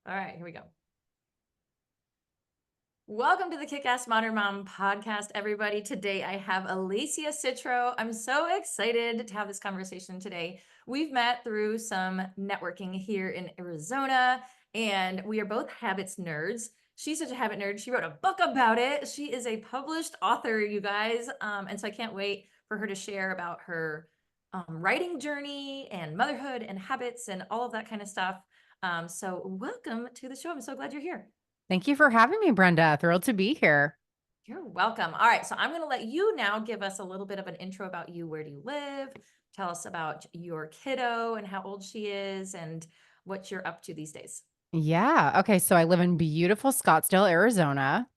All right, here we go. Welcome to the Kick-Ass Modern Mom podcast, everybody. Today I have Alessia Citro. I'm so excited to have this conversation today. We've met through some networking here in Arizona, and we are both habits nerds. She's such a habit nerd. She wrote a book about it. She is a published author, you guys. And so I can't wait for her to share about her writing journey and motherhood and habits and all of that kind of stuff. So welcome to the show. I'm so glad you're here. Thank you for having me, Brenda. Thrilled to be here. You're welcome. All right, so I'm going to let you now give us a little bit of an intro about you. Where do you live? Tell us about your kiddo and how old she is and what you're up to these days. Yeah. Okay. So I live in beautiful Scottsdale, Arizona.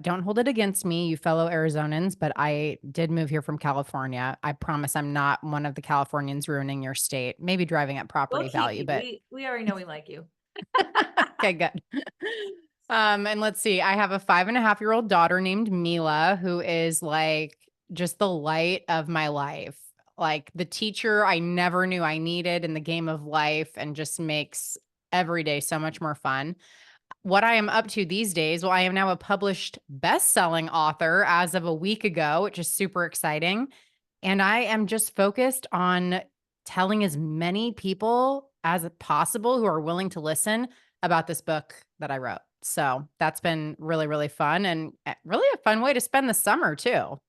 Don't hold it against me, you fellow Arizonans, but I did move here from California. I promise I'm not one of the Californians ruining your state. Maybe driving up We'll property keep value, you. but We already know we like you. okay, good. And let's see. I have a 5.5-year-old daughter named Mila, who is like just the light of my life. Like the teacher I never knew I needed in the game of life and just makes every day so much more fun. What I am up to these days, well, I am now a published best-selling author as of a week ago, which is super exciting. And I am just focused on telling as many people as possible who are willing to listen about this book that I wrote. So that's been really, really fun and really a fun way to spend the summer too.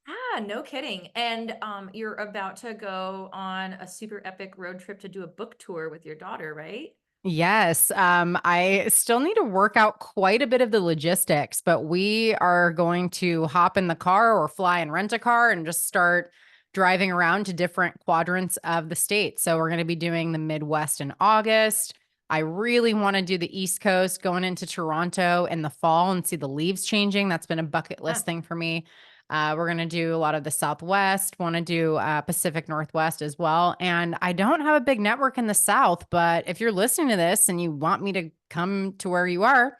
Ah, no kidding. And you're about to go on a super epic road trip to do a book tour with your daughter, right? Yes, I still need to work out quite a bit of the logistics, but we are going to hop in the car or fly and rent a car and just start driving around to different quadrants of the state. So we're going to be doing the Midwest in August. I really want to do the East Coast, going into Toronto in the fall and see the leaves changing. That's been a bucket Ah, list thing for me. We're going to do a lot of the Southwest, want to do Pacific Northwest as well. And I don't have a big network in the South, but if you're listening to this and you want me to come to where you are,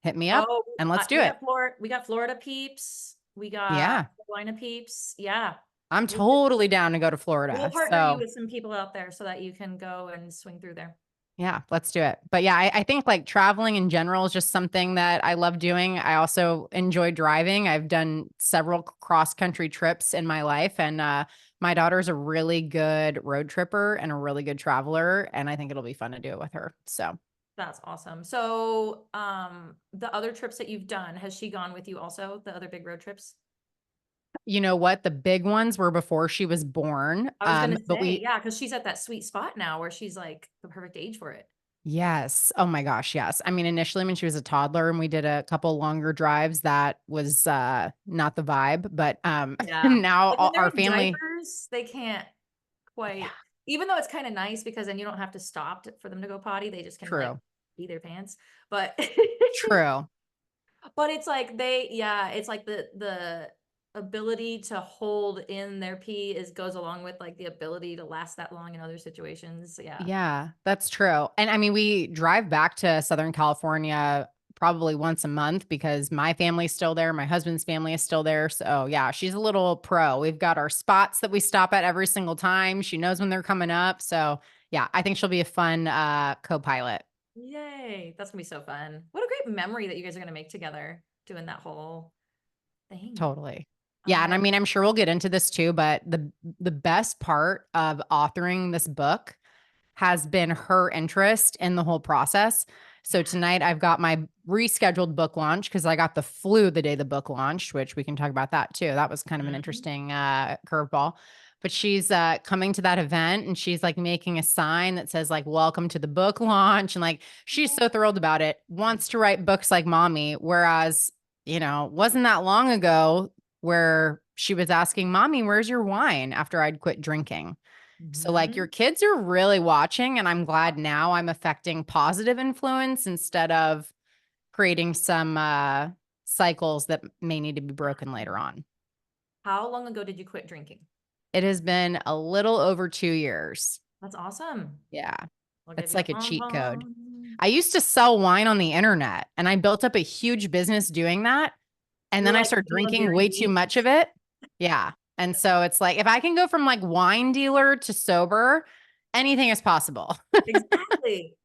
hit me up oh, and let's do we it. got Florida. We got Florida peeps. We got Yeah, Carolina peeps. Yeah. I'm We should totally down to go to We'll Florida. partner you So with some people out there so that you can go and swing through there. yeah, let's do it. But yeah, I think like traveling in general is just something that I love doing. I also enjoy driving. I've done several cross country trips in my life, and my daughter's a really good road tripper and a really good traveler. And I think it'll be fun to do it with her. So, That's awesome. So, the other trips that you've done, has she gone with you also? The other big road trips? you know what? The big ones were before she was born. I was gonna But say, we, yeah, because she's at that sweet spot now where she's like the perfect age for it. yes. Oh my gosh. Yes. I mean, initially when she was a toddler and we did a couple longer drives, that was not the vibe, but Yeah. now Like when they're our in family, diapers, they can't yeah, quite, even though it's kind of nice because then you don't have to stop for them to go potty. They just can like true. pee their pants. But True. But it's like yeah, it's like the ability to hold in their pee is goes along with like the ability to last that long in other situations. Yeah. Yeah, that's true. And I mean, we drive back to Southern California probably once a month because my family's still there. My husband's family is still there. So yeah, she's a little pro. We've got our spots that we stop at every single time. She knows when they're coming up. So yeah, I think she'll be a fun co-pilot. Yay. That's gonna be so fun. What a great memory that you guys are gonna make together doing that whole thing. Totally. Yeah, and I I mean, I'm sure we'll get into this too, but the best part of authoring this book has been her interest in the whole process. So tonight I've got my rescheduled book launch because I got the flu the day the book launched, which we can talk about that too. That was kind of an Mhm. interesting curveball. But she's coming to that event and she's like making a sign that says like welcome to the book launch. And like she's so thrilled about it, wants to write books like mommy. Whereas, wasn't that long ago where she was asking, Mommy, where's your wine after I'd quit drinking? So like your Mhm. kids are really watching, and I'm glad now I'm affecting positive influence instead of creating some cycles that may need to be broken later on. How long ago did you quit drinking? It has been a little over 2 years. That's awesome. Yeah. I'll give It's you a like a cheat code. pom. I used to sell wine on the internet and I built up a huge business doing that. And You were then I like started drinking way delivering too meat. much of it. Yeah. And so it's like if I can go from like wine dealer to sober, anything is possible. Exactly.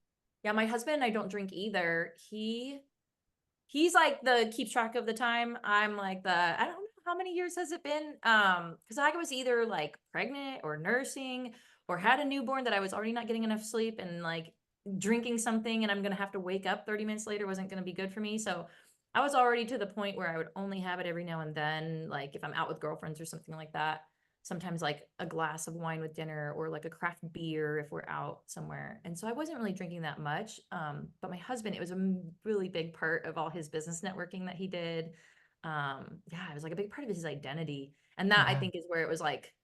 Yeah, my husband and I don't drink either. He's like the keeps track of the time. I'm like I don't know how many years has it been? Because I was either like pregnant or nursing or had a newborn that I was already not getting enough sleep and like drinking something and I'm gonna have to wake up 30 minutes later wasn't gonna be good for me. So I was already to the point where I would only have it every now and then, like if I'm out with girlfriends or something like that. Sometimes like a glass of wine with dinner or like a craft beer if we're out somewhere. And so I wasn't really drinking that much. But my husband, it was a really big part of all his business networking that he did. Yeah, it was like a big part of his identity. And that I Yeah. think is where it was like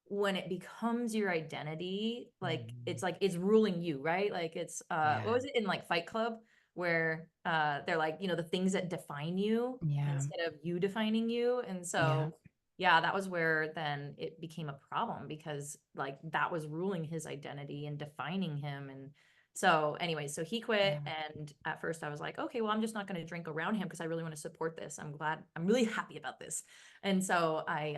when it becomes your identity, like Mhm. it's ruling you, right? Like it's what Yeah. was it in like Fight Club where they're like, the things that define you Yeah. instead of you defining you. And Yeah. so yeah, that was where then it became a problem because like that was ruling his identity and defining him. And so anyway, so he quit. Yeah. And at first I was like, okay, well, I'm just not going to drink around him because I really want to support this. I'm really happy about this. And so I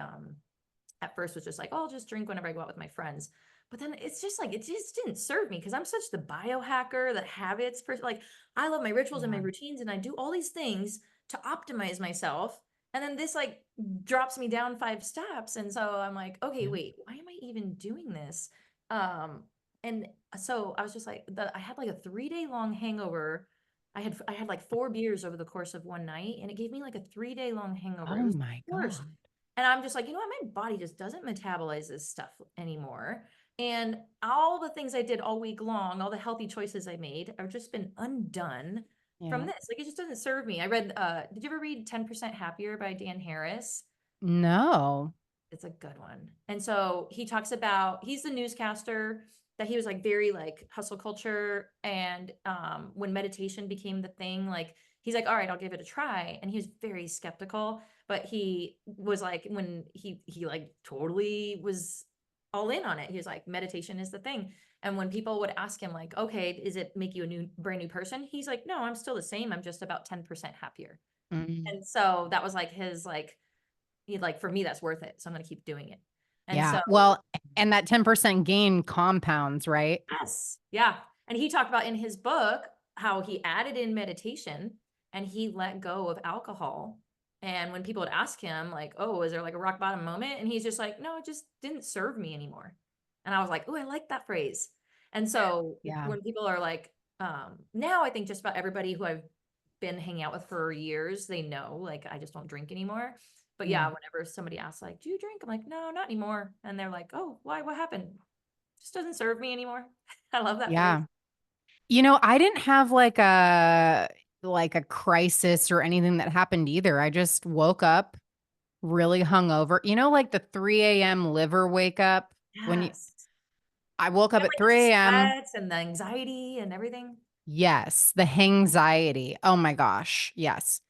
at first was just like, oh, I'll just drink whenever I go out with my friends. But then it's just like, it just didn't serve me because I'm such the biohacker, the habits person. Like, I love my rituals and my Yeah. routines, and I do all these things to optimize myself. And then this like drops me down 5 steps. And so I'm like, okay, Yeah. wait, why am I even doing this? Um, and so I was just like, I had like a 3 day long hangover. I had like 4 beers over the course of one night, and it gave me like a 3 day long hangover. It Oh was my the worst. God. And I'm just like, you know what? My body just doesn't metabolize this stuff anymore. And all the things I did all week long, all the healthy choices I made have just been undone from Yeah. this. Like it just doesn't serve me. I read did you ever read 10% Happier by Dan Harris? No. It's a good one. And so he talks about he's the newscaster that he was like very like hustle culture and when meditation became the thing like he's like all right, I'll give it a try and he was very skeptical, but he was like when he like totally was all in on it. He was like meditation is the thing. And when people would ask him like, "Okay, does it make you a new brand new person?" He's like, "No, I'm still the same. I'm just about 10% happier." Mm. And so that was like his like he like, "For me, that's worth it, so I'm gonna keep doing it." And Yeah. so Well, and that 10% gain compounds, right? yes, yeah, and he talked about in his book how he added in meditation and he let go of alcohol, and when people would ask him like, "Oh, is there like a rock bottom moment?" And he's just like, "No, it just didn't serve me anymore." And I was like, "Oh, I like that phrase." And so Yeah. when people are like, now I think just about everybody who I've been hanging out with for years, they know like I just don't drink anymore. But yeah, Yeah. whenever somebody asks like, "Do you drink?" I'm like, "No, not anymore." And they're like, "Oh, why? What happened?" Just doesn't serve me anymore. I love that phrase. Yeah. I didn't have like a crisis or anything that happened either. I just woke up really hungover. Like the 3 a.m. liver wake up when Yes. I woke And up at like the 3 a.m. sweats and the anxiety and everything. Yes, the anxiety. Oh my gosh. Yes.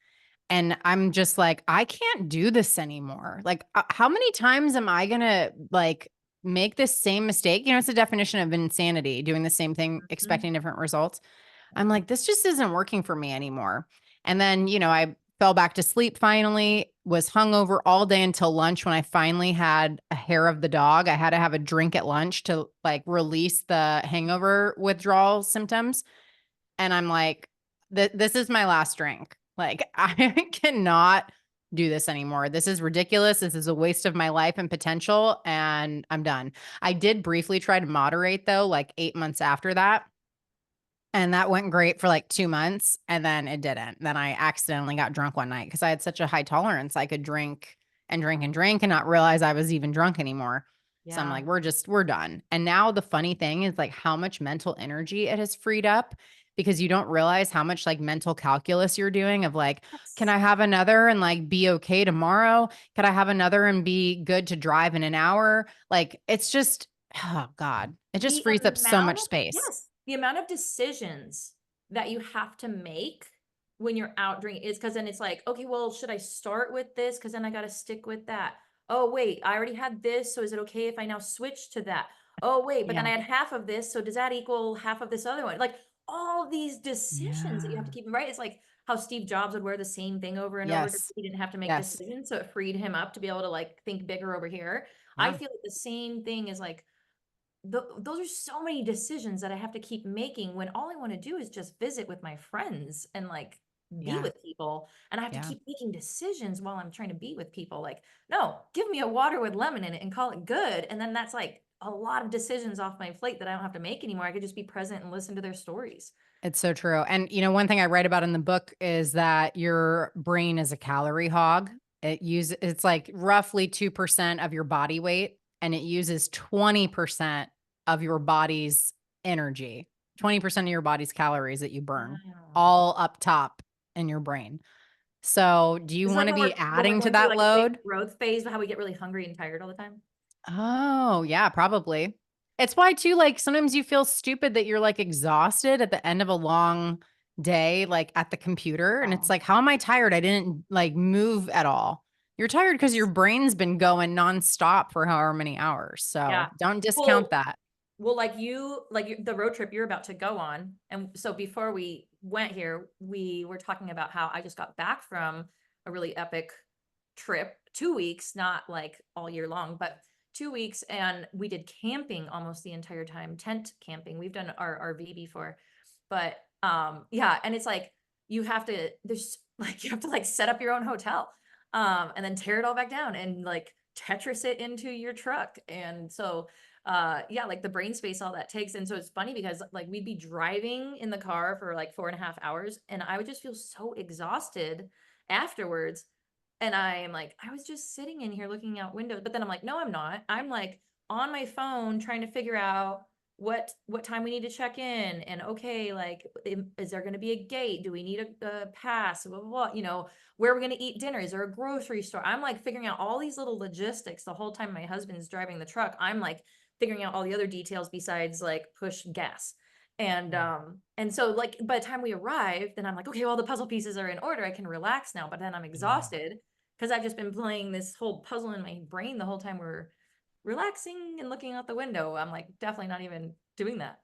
And I'm just like, I can't do this anymore. Like, how many times am I going to like make this same mistake? It's the definition of insanity, doing the same thing, Mhm. expecting different results. I'm Mhm. like, this just isn't working for me anymore. And then, I fell back to sleep finally, was hungover all day until lunch when I finally had a hair of the dog. I had to have a drink at lunch to like release the hangover withdrawal symptoms. And I'm like, this is my last drink. Like, I cannot do this anymore. This is ridiculous. This is a waste of my life and potential. And I'm done. I did briefly try to moderate though, like 8 months after that. And that went great for like 2 months. And then it didn't. Then I accidentally got drunk one night because I had such a high tolerance. I could drink and drink and drink and not realize I was even drunk anymore. So I'm Yeah. like, we're done. And now the funny thing is like how much mental energy it has freed up because you don't realize how much like mental calculus you're doing of like, can Yes. I have another and like be okay tomorrow? Could I have another and be good to drive in an hour? Like it's just, oh God, it just The frees up so amount much of space. yes, the amount of decisions that you have to make when you're out drinking is because then it's like, okay, well, should I start with this? Because then I got to stick with that. Oh, wait, I already had this. So is it okay if I now switch to that? Oh, wait, but then Yeah. I had half of this. So does that equal half of this other one? Like all these decisions that you have to Yeah. keep, right? It's like how Steve Jobs would wear the same thing over and over. Yes. He didn't have to make Yes. decisions. So it freed him up to be able to like think bigger over here. I Yeah. feel like the same thing is like, those are so many decisions that I have to keep making when all I want to do is just visit with my friends and like be Yeah. with people. And I have to Yeah. keep making decisions while I'm trying to be with people. Like, no, give me a water with lemon in it and call it good. And then that's like a lot of decisions off my plate that I don't have to make anymore. I could just be present and listen to their stories. It's so true. And one thing I write about in the book is that your brain is a calorie hog. It's like roughly 2% of your body weight, and it uses 20% of your body's energy, 20% of your body's calories that you burn, Wow. all up top in your brain. So, do you It's want like to be when we're adding to going through that like a big load? growth phase, how we get really hungry and tired all the time. Oh, yeah, probably. It's why too, like, sometimes you feel stupid that you're, like, exhausted at the end of a long day, like, at the computer, and it's Oh, like, "How am I tired? I didn't, like, move at all." You're tired because your yes. brain's been going nonstop for however many hours, so Yeah. don't discount Well, that. the road trip you're about to go on, and so before we went here, we were talking about how I just got back from a really epic trip, 2 weeks, not like all year long, but 2 weeks, and we did camping almost the entire time, tent camping. We've done our RV before, but, yeah, and it's like you have to there's like, you have to, like, set up your own hotel, and then tear it all back down and, like, Tetris it into your truck, and so, yeah, like the brain space all that takes. And so it's funny because like we'd be driving in the car for like 4.5 hours and I would just feel so exhausted afterwards. And I am like, I was just sitting in here looking out windows, but then I'm like, no, I'm not. I'm like on my phone trying to figure out what time we need to check in. And okay, like, is there going to be a gate? Do we need a pass? Blah, blah, blah. Where are we going to eat dinner? Is there a grocery store? I'm like figuring out all these little logistics the whole time my husband's driving the truck. I'm like figuring out all the other details besides like push gas. And so like by the time we arrive, then I'm like, okay, well the puzzle pieces are in order. I can relax now. But then I'm Yeah. exhausted because I've just been playing this whole puzzle in my brain the whole time we're relaxing and looking out the window. I'm like definitely not even doing that.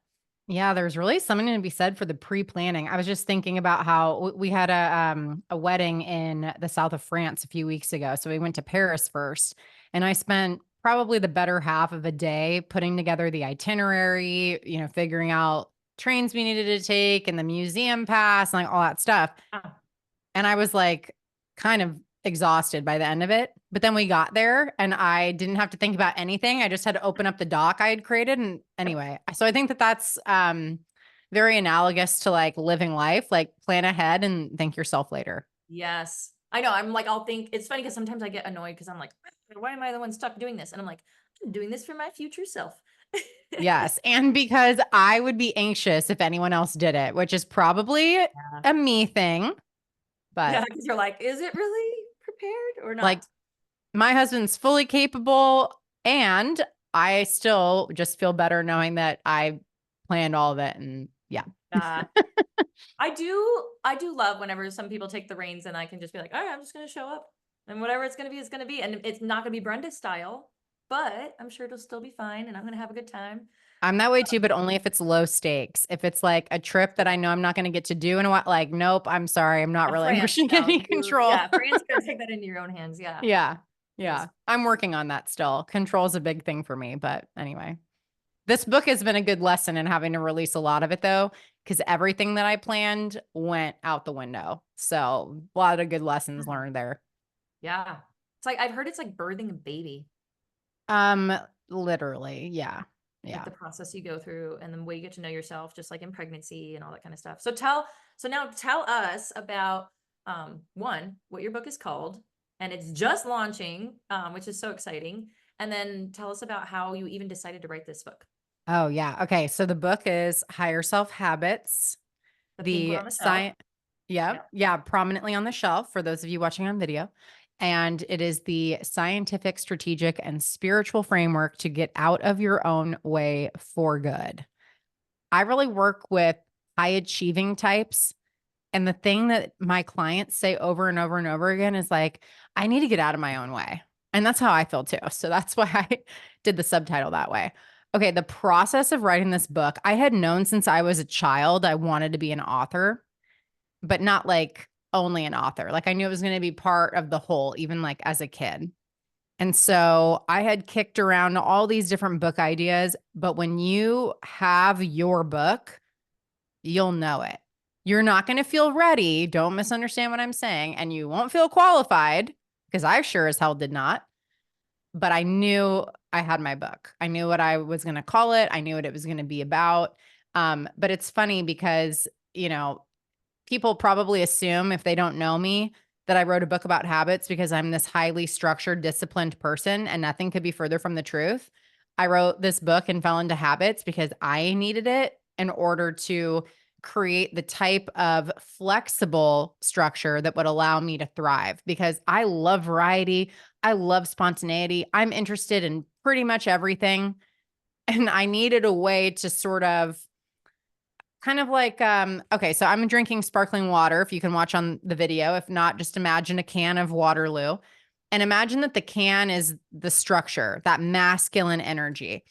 Yeah, there's really something to be said for the pre-planning. I was just thinking about how we had a wedding in the south of France a few weeks ago. So we went to Paris first, and I spent probably the better half of a day putting together the itinerary, figuring out trains we needed to take and the museum pass and like all that stuff. Ah, And I was like kind of exhausted by the end of it. But then we got there and I didn't have to think about anything. I just had to open up the doc I had created. And yep. anyway, so I think that that's very analogous to like living life, like plan ahead and thank yourself later. Yes. I know. I'm like, I'll think it's funny because sometimes I get annoyed because I'm like, why am I the one stuck doing this? And I'm like, I'm doing this for my future self. Yes. And because I would be anxious if anyone else did it, which is probably Yeah. a me thing. Yeah, But because you're like, is it really prepared or like not? my husband's fully capable, and I still just feel better knowing that I planned all of it. And yeah. Uh, I do love whenever some people take the reins and I can just be like, all right, I'm just gonna show up. And whatever it's gonna be, it's gonna be. And it's not gonna be Brenda style, but I'm sure it'll still be fine and I'm gonna have a good time. I'm that way too, but only if it's low stakes. If it's like a trip that I know I'm not going to get to do in a while, like, nope, I'm sorry. I'm not Yeah, France, relinquishing no, any control. yeah, France, you gotta take that into your own hands. Yeah. Yeah. Yeah. Yes. I'm working on that still. Control is a big thing for me. But anyway, this book has been a good lesson in having to release a lot of it though, because everything that I planned went out the window. So a lot of good lessons Yeah. learned there. Yeah. It's like I've heard it's like birthing a baby, Um, Literally. Yeah. like Yeah. the process you go through and the way you get to know yourself, just like in pregnancy and all that kind of stuff. So now tell us about one, what your book is called, and it's just launching, which is so exciting. And then tell us about how you even decided to write this book. Oh, yeah. Okay. So the book is Higher Self Habits. The pink one The on the shelf. science, yeah, Yeah. yeah, prominently on the shelf for those of you watching on video. And it is the scientific, strategic, and spiritual framework to get out of your own way for good. I really work with high achieving types. And the thing that my clients say over and over and over again is like, I need to get out of my own way. And that's how I feel too. So that's why I did the subtitle that way. Okay. The process of writing this book, I had known since I was a child, I wanted to be an author, but not like only an author. Like I knew it was going to be part of the whole, even like as a kid. And so I had kicked around all these different book ideas, but when you have your book, you'll know it. You're not going to feel ready. Don't misunderstand what I'm saying. And you won't feel qualified because I sure as hell did not. But I knew I had my book. I knew what I was going to call it. I knew what it was going to be about. But it's funny because, you know, people probably assume if they don't know me that I wrote a book about habits because I'm this highly structured, disciplined person, and nothing could be further from the truth. I wrote this book and fell into habits because I needed it in order to create the type of flexible structure that would allow me to thrive because I love variety. I love spontaneity. I'm interested in pretty much everything. And I needed a way to sort of kind of like, okay, so I'm drinking sparkling water, if you can watch on the video. If not, just imagine a can of Waterloo and imagine that the can is the structure, that masculine energy.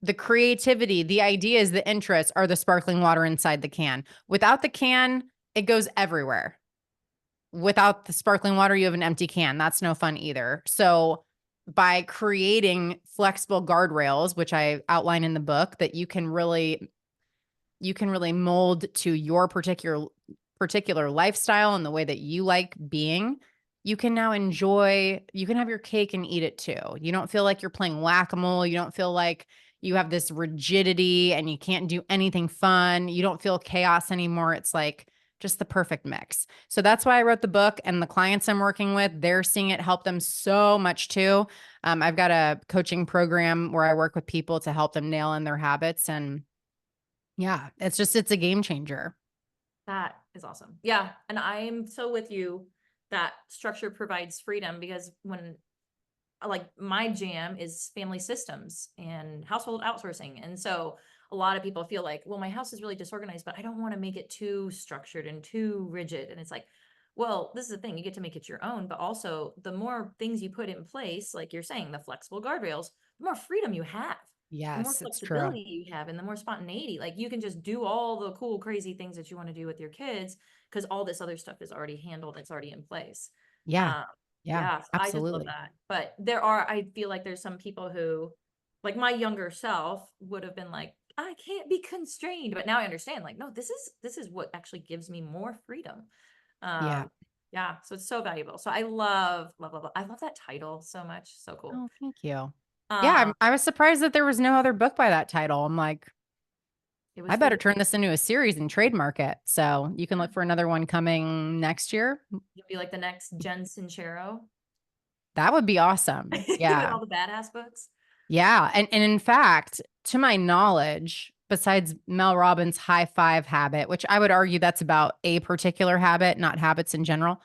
The creativity, the ideas, the interests are the sparkling water inside the can. Without the can, it goes everywhere. Without the sparkling water, you have an empty can. That's no fun either. So by creating flexible guardrails, which I outline in the book, that you can really mold to your particular lifestyle and the way that you like being, you can now you can have your cake and eat it too. You don't feel like you're playing whack-a-mole. You don't feel like you have this rigidity and you can't do anything fun. You don't feel chaos anymore. It's like just the perfect mix. So that's why I wrote the book, and the clients I'm working with, they're seeing it help them so much too. I've got a coaching program where I work with people to help them nail in their habits, and yeah, it's a game changer. That is awesome. Yeah. And I'm so with you that structure provides freedom because when like my jam is family systems and household outsourcing. And so a lot of people feel like, well, my house is really disorganized, but I don't want to make it too structured and too rigid. And it's like, well, this is the thing, you get to make it your own, but also the more things you put in place, like you're saying, the flexible guardrails, the more freedom you have, the more Yes, it's true. flexibility you have, and the more spontaneity. Like you can just do all the cool, crazy things that you want to do with your kids because all this other stuff is already handled, it's already in place. Yeah. Um, Yeah, yeah, so I just love absolutely. that. But I feel like there's some people who, like my younger self, would have been like, I can't be constrained. But now I understand, like, no, this is what actually gives me more freedom. Yeah. Um, yeah, so it's so valuable. So I love. I love that title so much. So cool. Oh, thank you. Yeah, Um, I was surprised that there was no other book by that title. I'm like, it I was for better you. turn this into a series and trademark it. So you can Yeah. look for another one coming next year. You'll be like the next Jen Sincero That would be awesome. with Yeah. all the badass books. Yeah. And in fact, to my knowledge, besides Mel Robbins' high five habit, which I would argue that's about a particular habit, not habits in general.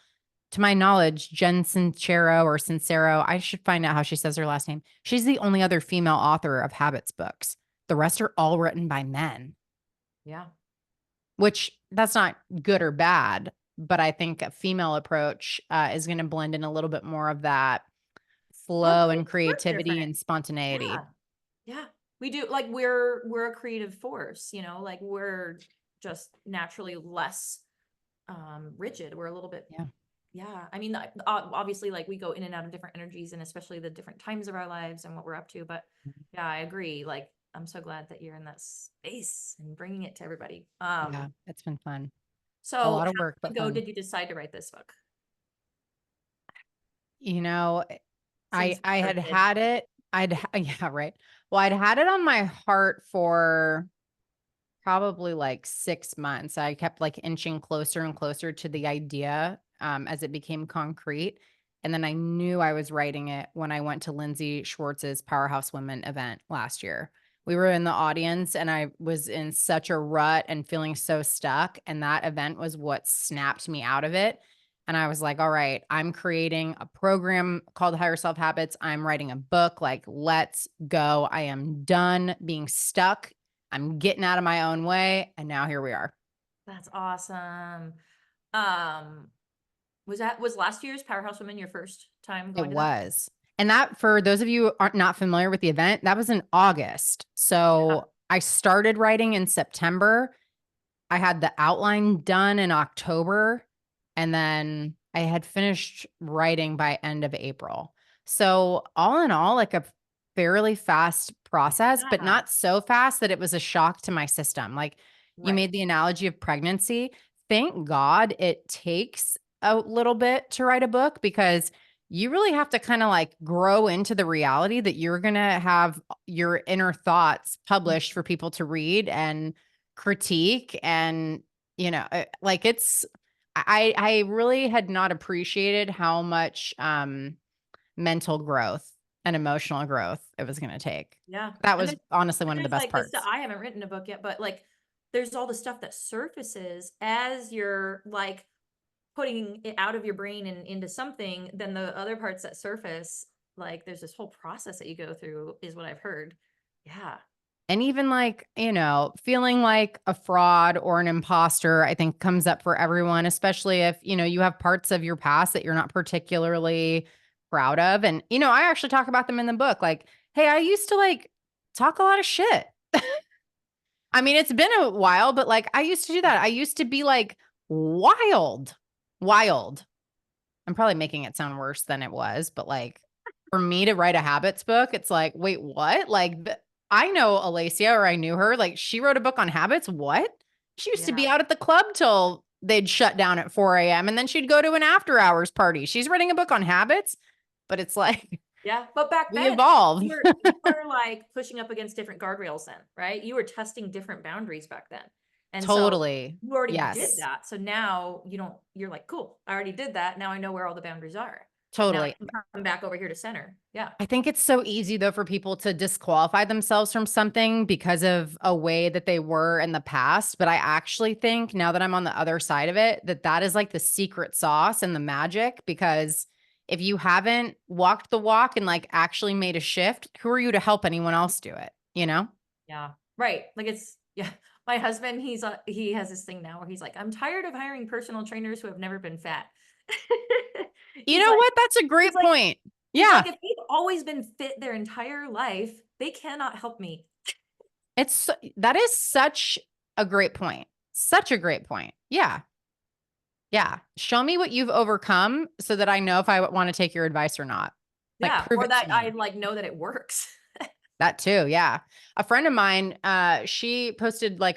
To my knowledge, Jen Sincero, I should find out how she says her last name. She's the only other female author of habits books. The rest are all written by men, Yeah. which that's not good or bad, but I think a female approach is going to blend in a little bit more of that Our flow and brains work creativity different. and spontaneity. Yeah. Yeah. We do, like we're a creative force, like we're just naturally less rigid. We're a little bit, Yeah. yeah. I mean, obviously like we go in and out of different energies and especially the different times of our lives and what we're up to, but yeah, I agree. Like I'm so glad that you're in that space and bringing it to everybody. Yeah. It's been fun. A So lot how of work, long but ago fun. did you decide to write this book? You know, I Seems I had scripted. had it. Yeah, right. Well, I'd had it on my heart for probably like 6 months. I kept like inching closer and closer to the idea as it became concrete. And then I knew I was writing it when I went to Lindsay Schwartz's Powerhouse Women event last year. We were in the audience and I was in such a rut and feeling so stuck. And that event was what snapped me out of it. And I was like, all right, I'm creating a program called Higher Self Habits. I'm writing a book. Like, let's go. I am done being stuck. I'm getting out of my own way. And now here we are. That's awesome. Um, was last year's Powerhouse Women your first time It going to that? was. And that, for those of you who aren't not familiar with the event, that was in August. Yeah. So I started writing in September. I had the outline done in October. And then I had finished writing by end of April. So all in all, like a fairly fast process, but Yeah. not so fast that it was a shock to my system. Like you Right. made the analogy of pregnancy. Thank God it takes a little bit to write a book because you really have to kind of like grow into the reality that you're going to have your inner thoughts published for people to read and critique. And, like I really had not appreciated how much, mental growth and emotional growth it was gonna take. Yeah. That And was honestly one of the there's best like this, parts. I haven't written a book yet, but like there's all the stuff that surfaces as you're like putting it out of your brain and into something, then the other parts that surface, like there's this whole process that you go through is what I've heard. Yeah. And even like, feeling like a fraud or an imposter, I think comes up for everyone, especially if, you have parts of your past that you're not particularly proud of. And, I actually talk about them in the book. Like, hey, I used to like talk a lot of shit. I mean, it's been a while, but like I used to do that. I used to be like wild, wild. I'm probably making it sound worse than it was, but like for me to write a habits book, it's like, wait, what? Like I know Alessia or I knew her. Like she wrote a book on habits. What? She used to be Yeah. out at the club till they'd shut down at 4 a.m. and then she'd go to an after hours party. She's writing a book on habits, but it's like Yeah. But back we then evolve. you were like pushing up against different guardrails then, right? You were testing different boundaries back then. And so Totally. you already did Yes. that. So now you're like, cool, I already did that. Now I know where all the boundaries are. Now I Totally. can come back over here to center. Yeah. I think it's so easy though for people to disqualify themselves from something because of a way that they were in the past. But I actually think now that I'm on the other side of it, that that is like the secret sauce and the magic because if you haven't walked the walk and like actually made a shift, who are you to help anyone else do it? You know? Yeah. Right. Like it's yeah. My husband, he has this thing now where he's like, I'm tired of hiring personal trainers who have never been fat. You He's know like, what? That's a he's great like, point. he's Yeah. like, if they've always been fit their entire life, they cannot help me. That is such a great point. Such a great point. Yeah. Yeah. Show me what you've overcome so that I know if I want to take your advice or not. Like Yeah. prove Or it that to I me. like know that it works. That too. Yeah. A friend of mine, she posted like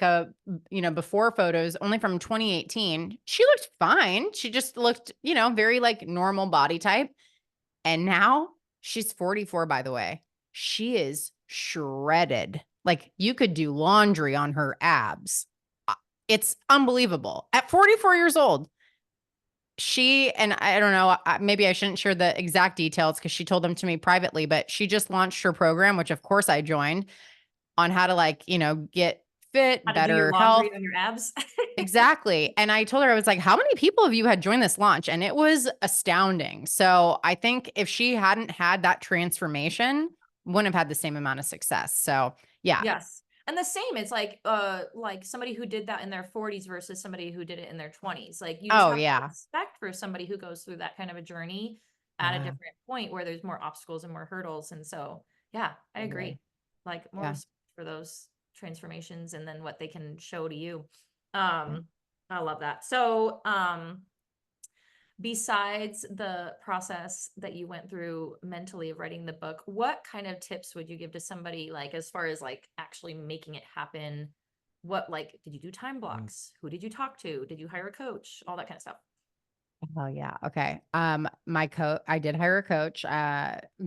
before photos only from 2018. She looked fine. She just looked, very like normal body type. And now she's 44, by the way. She is shredded. Like you could do laundry on her abs. It's unbelievable. At 44 years old, she and I don't know, maybe I shouldn't share the exact details because she told them to me privately, but she just launched her program, which of course I joined on how to like, get fit, How to do your better laundry health. on your abs. Exactly. And I told her, I was like, how many people of you had joined this launch? And it was astounding. So I think if she hadn't had that transformation, wouldn't have had the same amount of success. So yeah. Yes. And the same, it's like somebody who did that in their 40s versus somebody who did it in their 20s. Like you just Oh have yeah. respect for somebody who goes through that kind of a journey at a Yeah. different point where there's more obstacles and more hurdles. And so, yeah, I agree. Totally. Like more Yeah. respect for those transformations and then what they can show to you. Yeah. I love that. So, besides the process that you went through mentally of writing the book, what kind of tips would you give to somebody like as far as like actually making it happen? What like did you do time blocks? Who did you talk to? Did you hire a coach? All that kind of stuff. Oh yeah. Okay. I did hire a coach,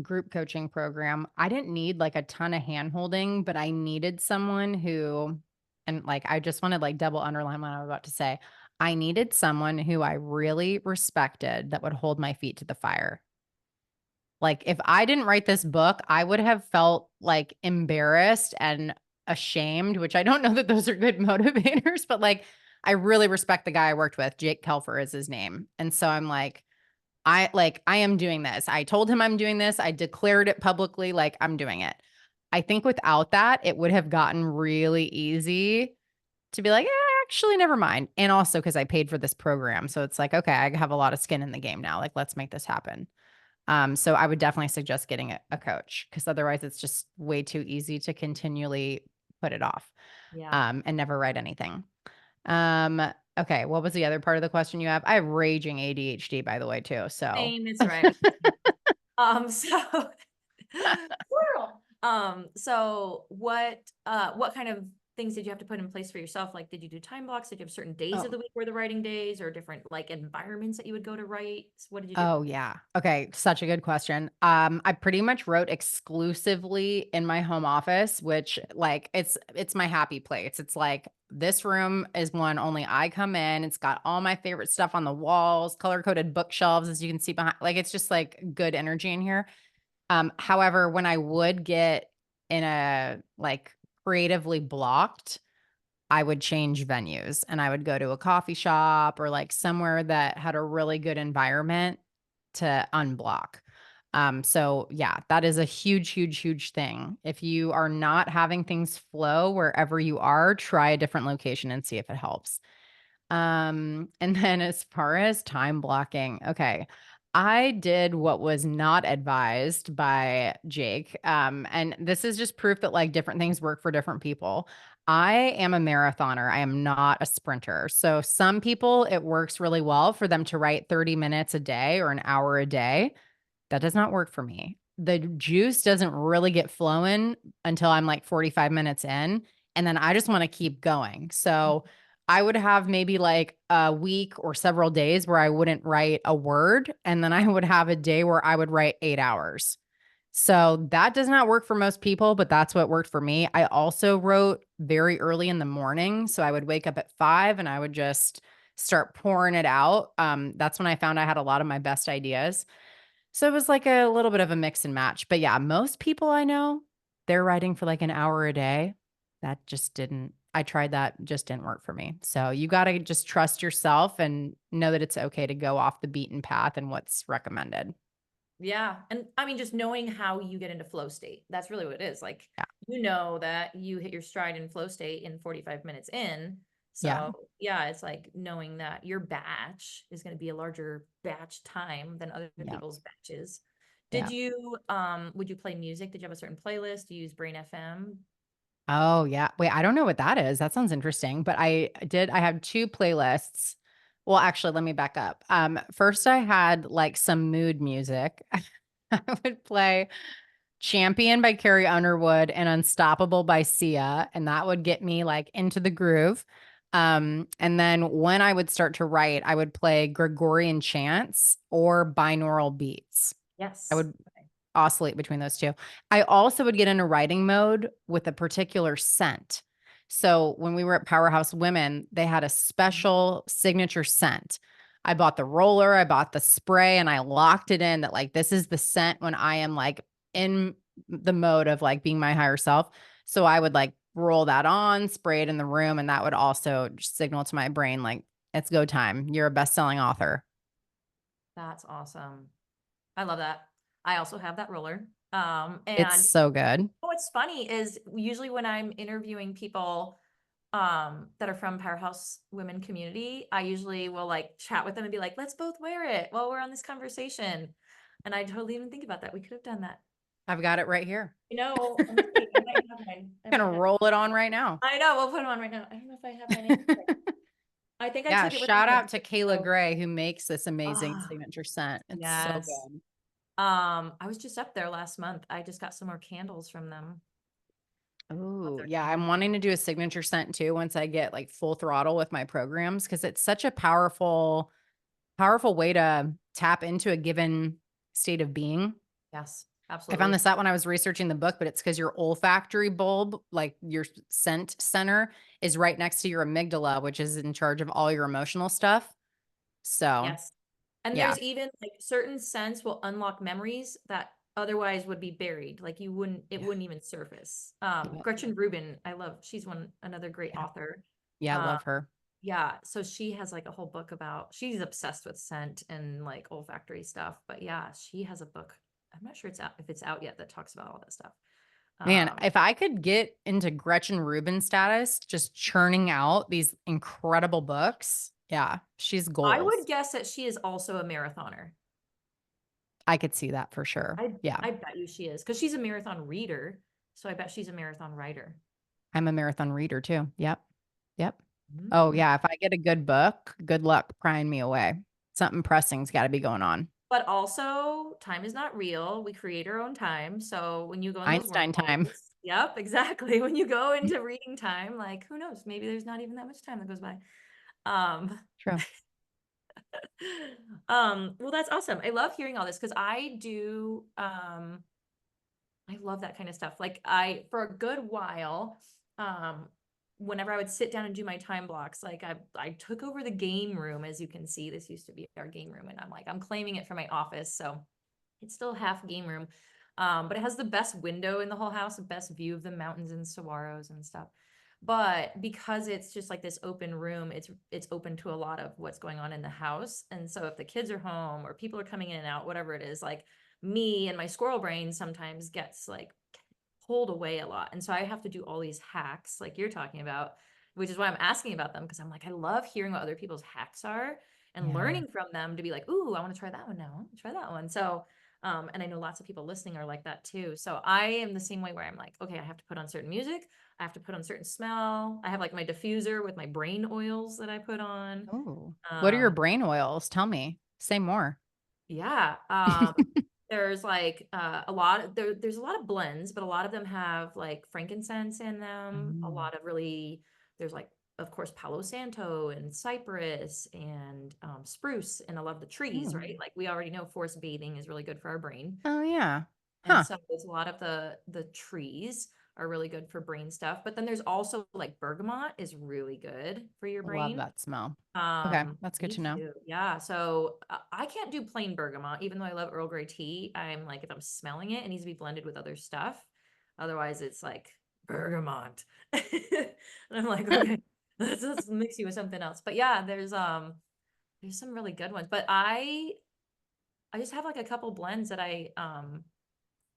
group coaching program. I didn't need like a ton of hand holding, but I needed someone who, and like, I just want to like double underline what I'm about to say. I needed someone who I really respected that would hold my feet to the fire. Like if I didn't write this book, I would have felt like embarrassed and ashamed, which I don't know that those are good motivators, but like I really respect the guy I worked with. Jake Kelfer is his name. And so I'm like, I am doing this. I told him I'm doing this. I declared it publicly, like I'm doing it. I think without that, it would have gotten really easy to be like, actually, never mind. And also because I paid for this program. So it's like, okay, I have a lot of skin in the game now. Like, let's make this happen. So I would definitely suggest getting a coach because otherwise it's just way too easy to continually put it off, Yeah. and never write anything. Um, okay. What was the other part of the question you have? I have raging ADHD, by the way, too. So Same, it's right. So squirrel. So what kind of things did you have to put in place for yourself? Like, did you do time blocks? Did you have certain days of Oh. the week where the writing days or different like environments that you would go to write? What did you do? Oh, yeah. Okay, such a good question. I pretty much wrote exclusively in my home office, which like it's my happy place. It's like this room is one only I come in. It's got all my favorite stuff on the walls, color-coded bookshelves as you can see behind. Like it's just like good energy in here. However, when I would get in a like creatively blocked, I would change venues and I would go to a coffee shop or like somewhere that had a really good environment to unblock. So yeah, that is a huge, huge, huge thing. If you are not having things flow wherever you are, try a different location and see if it helps. And then as far as time blocking, okay. I did what was not advised by Jake. And this is just proof that like different things work for different people. I am a marathoner. I am not a sprinter. So some people it works really well for them to write 30 minutes a day or an hour a day. That does not work for me. The juice doesn't really get flowing until I'm like 45 minutes in, and then I just wanna keep going. So, I would have maybe like a week or several days where I wouldn't write a word, and then I would have a day where I would write 8 hours. So, that does not work for most people, but that's what worked for me. I also wrote very early in the morning, so I would wake up at 5 and I would just start pouring it out. That's when I found I had a lot of my best ideas. So it was like a little bit of a mix and match. But yeah, most people I know, they're writing for like an hour a day. That just didn't, I tried that, just didn't work for me. So you got to just trust yourself and know that it's okay to go off the beaten path and what's recommended. Yeah. And I mean, just knowing how you get into flow state. That's really what it is. Like, Yeah. you know that you hit your stride in flow state in 45 minutes in. Yeah. So, yeah, it's like knowing that your batch is going to be a larger batch time than other Yeah. people's batches. Did Yeah. you would you play music? Did you have a certain playlist? Do you use Brain FM? Oh, yeah. Wait, I don't know what that is. That sounds interesting. But I have two playlists. Well, actually, let me back up. First I had like some mood music. I would play Champion by Carrie Underwood and Unstoppable by Sia, and that would get me like into the groove. And then when I would start to write, I would play Gregorian chants or binaural beats. I Yes. would oscillate between those two. I also would get into writing mode with a particular scent. So when we were at Powerhouse Women, they had a special signature scent. I bought the roller, I bought the spray, and I locked it in that like this is the scent when I am like in the mode of like being my higher self. So I would like roll that on, spray it in the room, and that would also just signal to my brain like it's go time. You're a best-selling author. That's awesome. I love that. I also have that roller. It's And so good. what's funny is usually when I'm interviewing people that are from Powerhouse Women community, I usually will like chat with them and be like, let's both wear it while we're on this conversation. And I totally didn't think about that. We could have done that. I've got it right here. Let me see. I might have mine. I Gonna might have. roll it on right now. I know. We'll put them on right now. I don't know if I have mine in. I think I Yeah, took it with me shout on a out to trip. Kayla So, Gray who makes this amazing ah, signature scent. It's so yes. good. I was just up there last month. I just got some more candles from them. Love Oh, their yeah, I'm candles. wanting to do a signature scent too once I get like full throttle with my programs because it's such a powerful way to tap into a given state of being. Yes, I found absolutely. this out when I was researching the book, but it's because your olfactory bulb, like your scent center, is right next to your amygdala, which is in charge of all your emotional stuff. So, Yes. And yeah. there's even like certain scents will unlock memories that otherwise would be buried. Like it Yeah. wouldn't even surface. Yeah. Gretchen Rubin, I love, she's another great Yeah. author. Yeah. Um, Love her. yeah, so she has like a whole book about, she's obsessed with scent and like olfactory stuff. But yeah, she has a book. I'm not sure if it's out yet that talks about all that stuff. Man, Um, if I could get into Gretchen Rubin status, just churning out these incredible books, yeah, she's I would goals. guess that she is also a marathoner. I could see that for sure. I Yeah, I bet you she is because she's a marathon reader. So I bet she's a marathon writer. I'm a marathon reader too. Yep. Yep. Oh, Mm. yeah. If I get a good book, good luck prying me away. Something pressing's got to be going on. But also, time is not real. We create our own time. So when you go in those Einstein time. wormholes, yep, exactly. When you go into reading time, like who knows? Maybe there's not even that much time that goes by. Um, True. well, that's awesome. I love hearing all this because I love that kind of stuff. Like for a good while, um, whenever I would sit down and do my time blocks, like I took over the game room, as you can see. This used to be our game room, and I'm claiming it for my office, so it's still half game room. But it has the best window in the whole house, the best view of the mountains and saguaros and stuff. But because it's just like this open room, it's open to a lot of what's going on in the house. And so if the kids are home or people are coming in and out, whatever it is, like me and my squirrel brain sometimes gets like pulled away a lot. And so I have to do all these hacks like you're talking about, which is why I'm asking about them because I'm like, I love hearing what other people's hacks are and Yeah. learning from them to be like, ooh, I want to try that one now. I want to try that one. So, and I know lots of people listening are like that too. So I am the same way where I'm like, okay, I have to put on certain music. I have to put on certain smell. I have like my diffuser with my brain oils that I put on. Oh, what are your Um, brain oils? Tell me. Say more. yeah. There's like there's a lot of blends, but a lot of them have like frankincense in them. A Mm. lot of really there's like of course Palo Santo and cypress and spruce and I love the trees, Oh. right? Like we already know forest bathing is really good for our brain. Oh, yeah. And Huh. so it's a lot of the trees are really good for brain stuff. But then there's also like bergamot is really good for your Love brain. that smell. Okay, that's good Me to know. too. Yeah. So I can't do plain bergamot, even though I love Earl Grey tea. I'm like, if I'm smelling it, it needs to be blended with other stuff. Otherwise, it's like bergamot. And I'm like, okay, let's mix you with something else. But yeah, there's some really good ones. But I just have like a couple blends that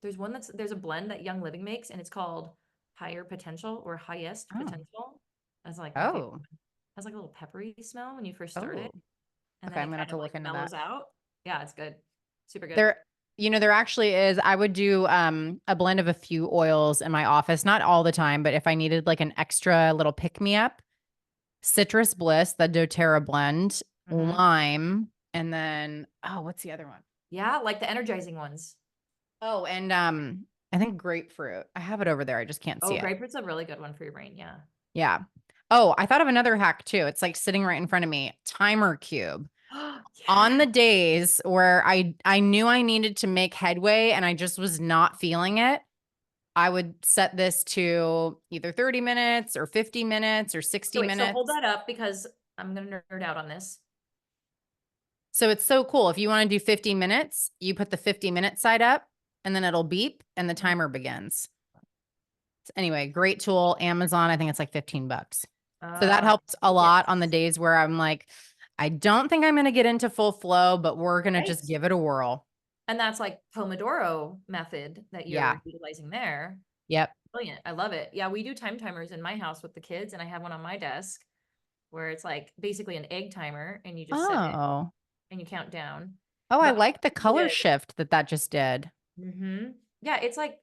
there's a blend that Young Living makes, and it's called Higher Potential or Highest Oh. Potential. That's like my favorite Oh. one. It has like a little peppery smell when you first start it Oh. and Okay, then I'm it gonna kind have of to like look into mellows that. out. Yeah, it's good. Super good. There, there actually is, I would do a blend of a few oils in my office, not all the time, but if I needed like an extra little pick me up, citrus bliss, the doTERRA blend, Hmm. lime, and then what's the other one? Yeah, like the energizing ones. Oh, and I think grapefruit. I have it over there. I just can't see Oh, it. grapefruit's a really good one for your brain. Yeah. Yeah. Oh, I thought of another hack too. It's like sitting right in front of me. Timer cube. On Yeah. the days where I knew I needed to make headway and I just was not feeling it, I would set this to either 30 minutes or 50 minutes or So 60 wait, so hold minutes. that up because I'm gonna nerd out on this. So it's so cool. If you want to do 50 minutes, you put the 50-minute side up and then it'll beep and the Mhm. timer begins. Anyway, great tool. Amazon, I think it's like 15 bucks. So that Uh, helps a lot on the yes. days where I'm like, I don't think I'm going to get into full flow, but we're going to Right. just give it a whirl. And that's like Pomodoro method that Yeah. you're utilizing there. Yep. Brilliant. I love it. Yeah, we do time timers in my house with the kids, and I have one on my desk where it's like basically an egg timer and you just set it Oh. and you count down. Oh, I But like the I color did. shift that just did. Yeah, it's like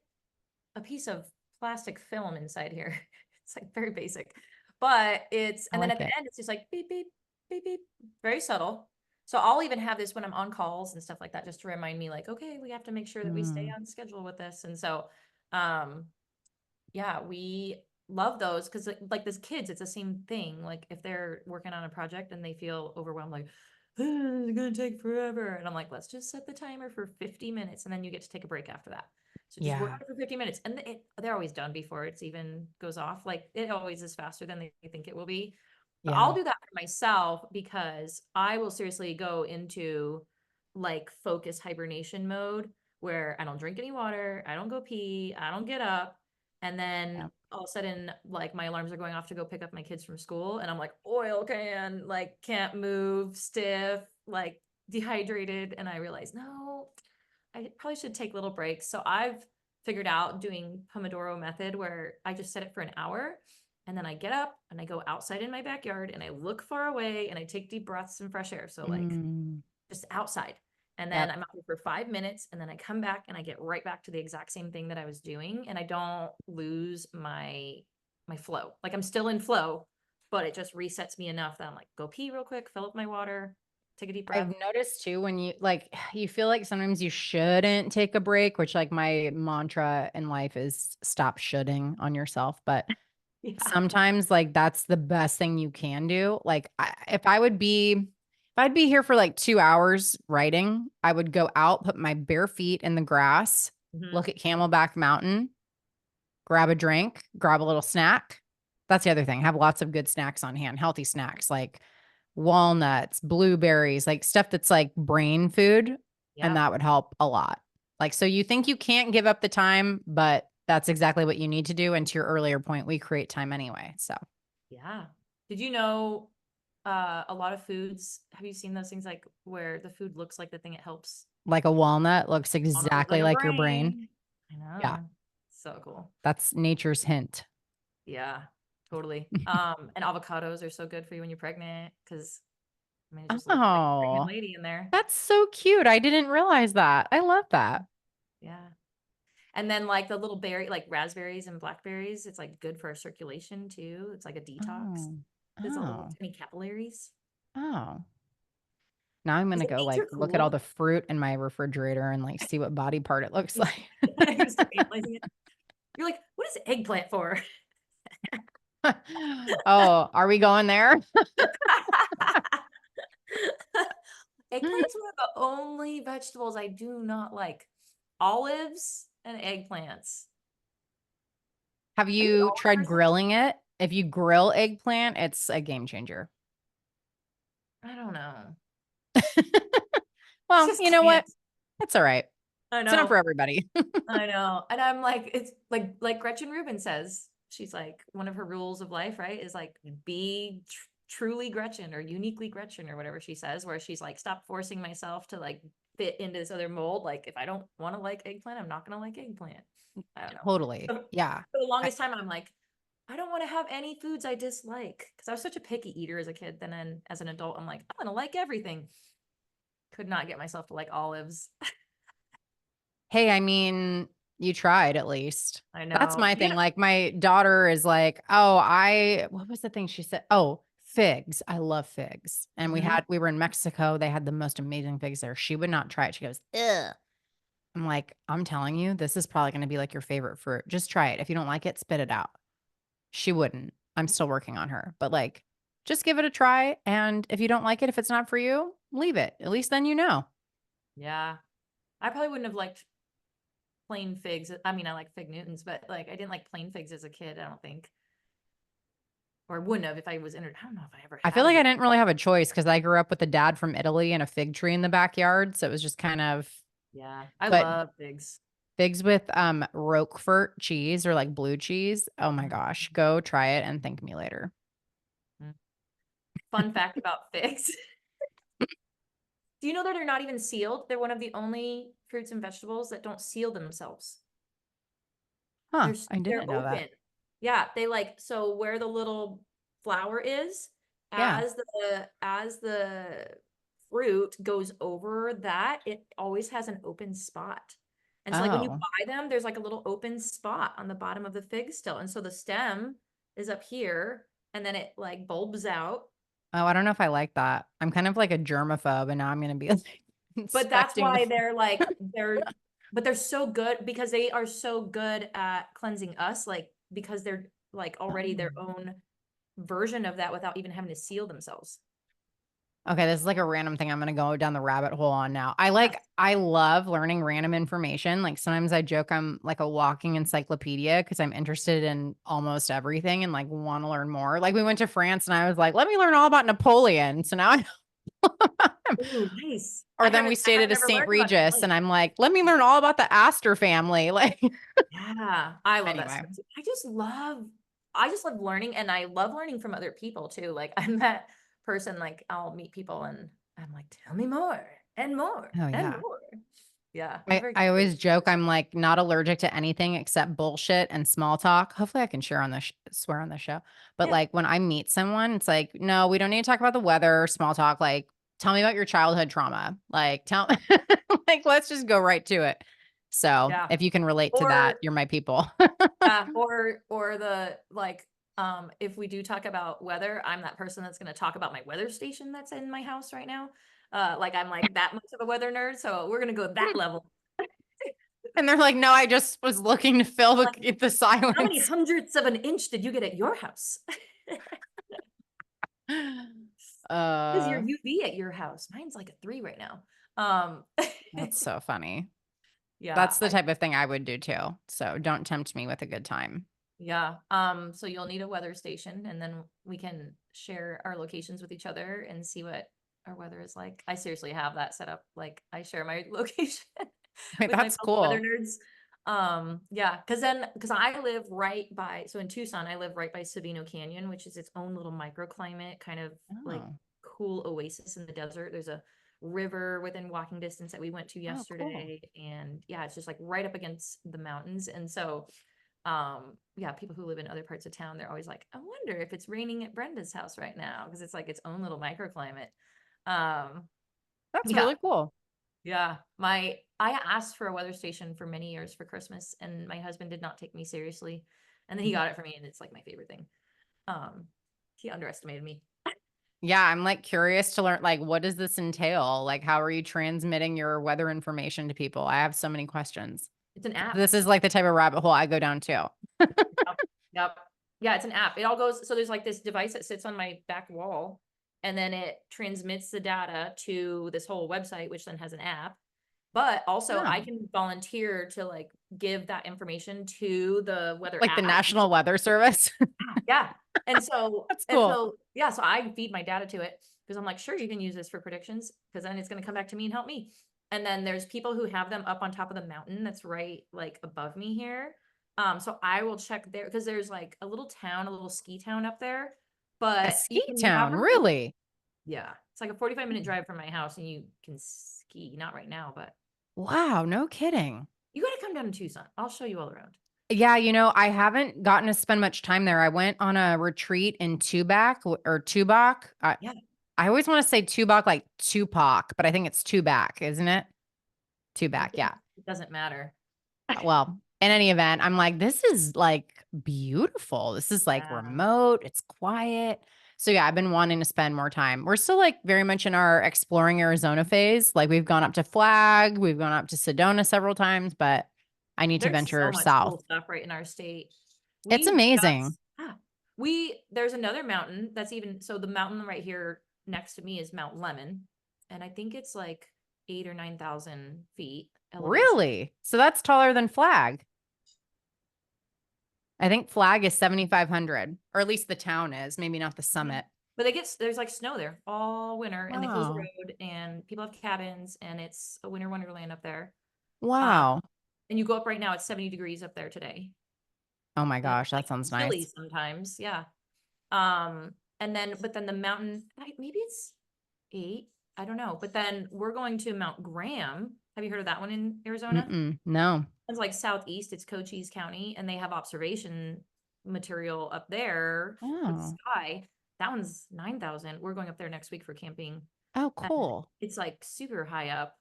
a piece of plastic film inside here. It's like very basic. But I and then like at the it. end, it's just like beep, beep, beep, beep, very subtle. So I'll even have this when I'm on calls and stuff like that, just to remind me, like, okay, we have to make sure that we stay Mm, on schedule with this. And so, um, yeah, we love those because like this kids, it's the same thing. Like if they're working on a project and they feel overwhelmed, like it's gonna take forever. And I'm like, let's just set the timer for 50 minutes and then you get to take a break after that. So just work yeah. on it for 50 minutes. And they're always done before it's even goes off. Like it always is faster than they think it will be. But I'll Yeah. do that for myself because I will seriously go into like focus hibernation mode where I don't drink any water, I don't go pee, I don't get up. And then Yeah. all of a sudden, like my alarms are going off to go pick up my kids from school. And I'm like, oil can, like, can't move, stiff, like dehydrated. And I realize, no, I probably should take little breaks. So I've figured out doing Pomodoro method where I just set it for an hour and then I get up and I go outside in my backyard and I look far away and I take deep breaths and fresh air. So like Mm, just outside. And then yep. I'm out there for 5 minutes and then I come back and I get right back to the exact same thing that I was doing. And I don't lose my flow. Like I'm still in flow, but it just resets me enough that I'm like, go pee real quick, fill up my water. Take a deep I've breath. noticed too when you like you feel like sometimes you shouldn't take a break, which like my mantra in life is stop shoulding on yourself, but Yeah. sometimes like that's the best thing you can do. Like if I'd be here for like 2 hours writing, I would go out, put my bare feet in the grass, Mhm. look at Camelback Mountain, grab a drink, grab a little snack. That's the other thing. Have lots of good snacks on hand, healthy snacks like walnuts, blueberries, like stuff that's like brain food. And Yep. that would help a lot. Like, so you think you can't give up the time, but that's exactly what you need to do. And to your earlier point, we create time anyway. So, Yeah. Did you know a lot of foods, have you seen those things like where the food looks like the thing it helps like a walnut looks on look like exactly a like your brain. brain? I Yeah, know. So cool. that's nature's hint. Yeah, totally. And avocados are so good for you when you're pregnant because I mean it just looks like a pregnant Oh, lady in there. that's so cute. I didn't realize that. I love that. Yeah. And then like the little berry, like raspberries and blackberries, it's like good for our circulation too. It's like a detox. Oh, There's a little oh, tiny capillaries. oh. Now I'm Because gonna the go beans like are look at all cool. the fruit in my refrigerator and like see what body part it looks You like. you start analyzing it. You're like, what is eggplant for? Oh, are we going there? Eggplant's one of the only vegetables I do not like. Olives and eggplants. Have I eat you all the tried rest of grilling it? If you grill eggplant, it's a game changer. I don't know. Well, Just you know what? can't. It's all right. I It's not know. for everybody. I know. And I'm like, it's like Gretchen Rubin says, she's like, one of her rules of life, right? Is like be truly Gretchen or uniquely Gretchen or whatever she says, where she's like, stop forcing myself to like fit into this other mold. Like if I don't want to like eggplant, I'm not gonna like eggplant. I don't know. Totally. But Yeah. for the I, longest time, I'm like, I don't want to have any foods I dislike. Because I was such a picky eater as a kid. Then as an adult, I'm like, I'm gonna like everything. Could not get myself to like olives. hey, I mean, you tried at least. I That's know. my You thing. know, Like my daughter is like, oh, what was the thing she said? Oh, figs. I love figs. And mhm. we were in Mexico. They had the most amazing figs there. She would not try it. She goes, ugh. I'm like, I'm telling you, this is probably going to be like your favorite fruit. Just try it. If you don't like it, spit it out. She wouldn't. I'm still working on her, but like, just give it a try. And if you don't like it, if it's not for you, leave it. At least then you know. Yeah. I probably wouldn't have liked plain figs. I mean, I like fig Newtons, but like I didn't like plain figs as a kid, I don't think. Or I wouldn't have if I was in it. I don't know if I ever I had feel a like I good didn't really have a choice because I grew up with a dad from Italy and a fig tree in the backyard. So it was just kind of, yeah. I but love figs. figs with Roquefort cheese or like blue cheese. Oh my gosh. Go try it and thank me later. Mhm. Fun fact about figs. Do you know that they're not even sealed? They're one of the only fruits and vegetables that don't seal themselves. Huh. They're I they're didn't know that. open. Yeah, they like so where the little flower is, Yeah. as the fruit goes over that, it always has an open spot. And so like when you Oh. buy them, there's like a little open spot on the bottom of the fig still. And so the stem is up here and then it like bulbs out. Oh, I don't know if I like that. I'm kind of like a germaphobe and now I'm going to be like But that's inspecting why they're like but they're so good because they are so good at cleansing us, like because they're like already Oh. their own version of that without even having to seal themselves. Okay, this is like a random thing I'm gonna go down the rabbit hole on now. Yes. I love learning random information. Like sometimes I joke I'm like a walking encyclopedia because I'm interested in almost everything and like want to learn more. Like we went to France and I was like, let me learn all about Napoleon. So now I Ooh, nice. or then we stayed I've at a never St. learned about Regis Napoleon. and I'm like, let me learn all about the Astor family. Like Yeah, I love that anyway. stuff too. I just love learning and I love learning from other people too. Like I'm that person, like I'll meet people and I'm like, tell me more and more Oh and yeah. more. Yeah, I'm very I curious. always joke I'm like not allergic to anything except bullshit and small talk. Hopefully I can share on the swear on the show. But Yeah. like when I meet someone, it's like, no, we don't need to talk about the weather, small talk. Like, tell me about your childhood trauma. Like, tell like let's just go right to it. So Yeah. if you can relate to that, Or you're my people. yeah, or the like if we do talk about weather, I'm that person that's going to talk about my weather station that's in my house right now. Like I'm like that much of a weather nerd. So we're gonna go that level. And they're like, no, I just was looking to fill Like, the how many silence. hundredths of an inch did you get at your house? Is your Uh, UV at your house? Mine's like a 3 right now. Um, that's so funny. yeah, That's the type of thing I would do too. So don't tempt me with a good time. yeah. So you'll need a weather station and then we can share our locations with each other and see what our weather is like. I seriously have that set up. Like I share my location Wait, with my that's fellow weather cool. nerds. Yeah, because I live right by, so in Tucson, I live right by Sabino Canyon, which is its own little microclimate, kind of like Oh, cool oasis in the desert. There's a river within walking distance that we went to oh, cool. yesterday. And yeah, it's just like right up against the mountains. And so yeah, people who live in other parts of town, they're always like, I wonder if it's raining at Brenda's house right now, because it's like its own little microclimate. Um, That's yeah, really cool. yeah. I asked for a weather station for many years for Christmas, and my husband did not take me seriously. And then he got it for me, and it's like my favorite thing. Um, he underestimated me. Yeah, I'm like curious to learn, like, what does this entail? Like, how are you transmitting your weather information to people? I have so many questions. It's an app. This is like the type of rabbit hole I go down too. Yep. Yep. Yeah, it's an app. It all goes, so there's like this device that sits on my back wall, and then it transmits the data to this whole website, which then has an app. But also I Oh, can volunteer to like give that information to the weather like the app. National Weather Service. Yeah. And so That's cool. yeah, so I feed my data to it because I'm like, sure, you can use this for predictions because then it's going to come back to me and help me. And then there's people who have them up on top of the mountain that's right like above me here. So I will check there because there's like a little town, a little ski town up there, A but ski you can have town, them. really? Yeah, it's like a 45-minute drive from my house, and you can ski. Not right now, but Wow, no kidding. you got to come down to Tucson. I'll show you all around. Yeah, I haven't gotten to spend much time there. I went on a retreat in Tubac. Yeah, I always want to say Tubac like Tupac, but I think it's Tubac, isn't it? I Tubac, think yeah. it doesn't matter. Well, in any event, I'm like, this is like beautiful. This is like Yeah. remote. It's quiet. So yeah, I've been wanting to spend more time. We're still like very much in our exploring Arizona phase. Like we've gone up to Flag, we've gone up to Sedona several times, but I need to There's so venture much south. cool stuff right in our state. It's We amazing. just there's another mountain that's even, so the mountain right here next to me is Mount Lemon, and I think it's like 8 or 9,000 feet elevation. Really? So that's taller than Flag. I think Flag is 7,500, or at least the town is, maybe not the Mhm. summit. But there's like snow there all winter, and they close the Wow. road, and people have cabins, and it's a winter wonderland up there. Um, Wow. and you go up right now, it's 70 degrees up there today. Oh my And it's gosh, like that sounds chilly nice. sometimes, yeah. And then but then the mountain, maybe it's 8, I don't know. But then we're going to Mount Graham. Have you heard of that one in Arizona? Mm-mm, no. It's like southeast, it's Cochise County, and they have observation material up there for the Oh. sky. That one's 9,000. We're going up there next week for camping. Oh, And cool. it's like super high up.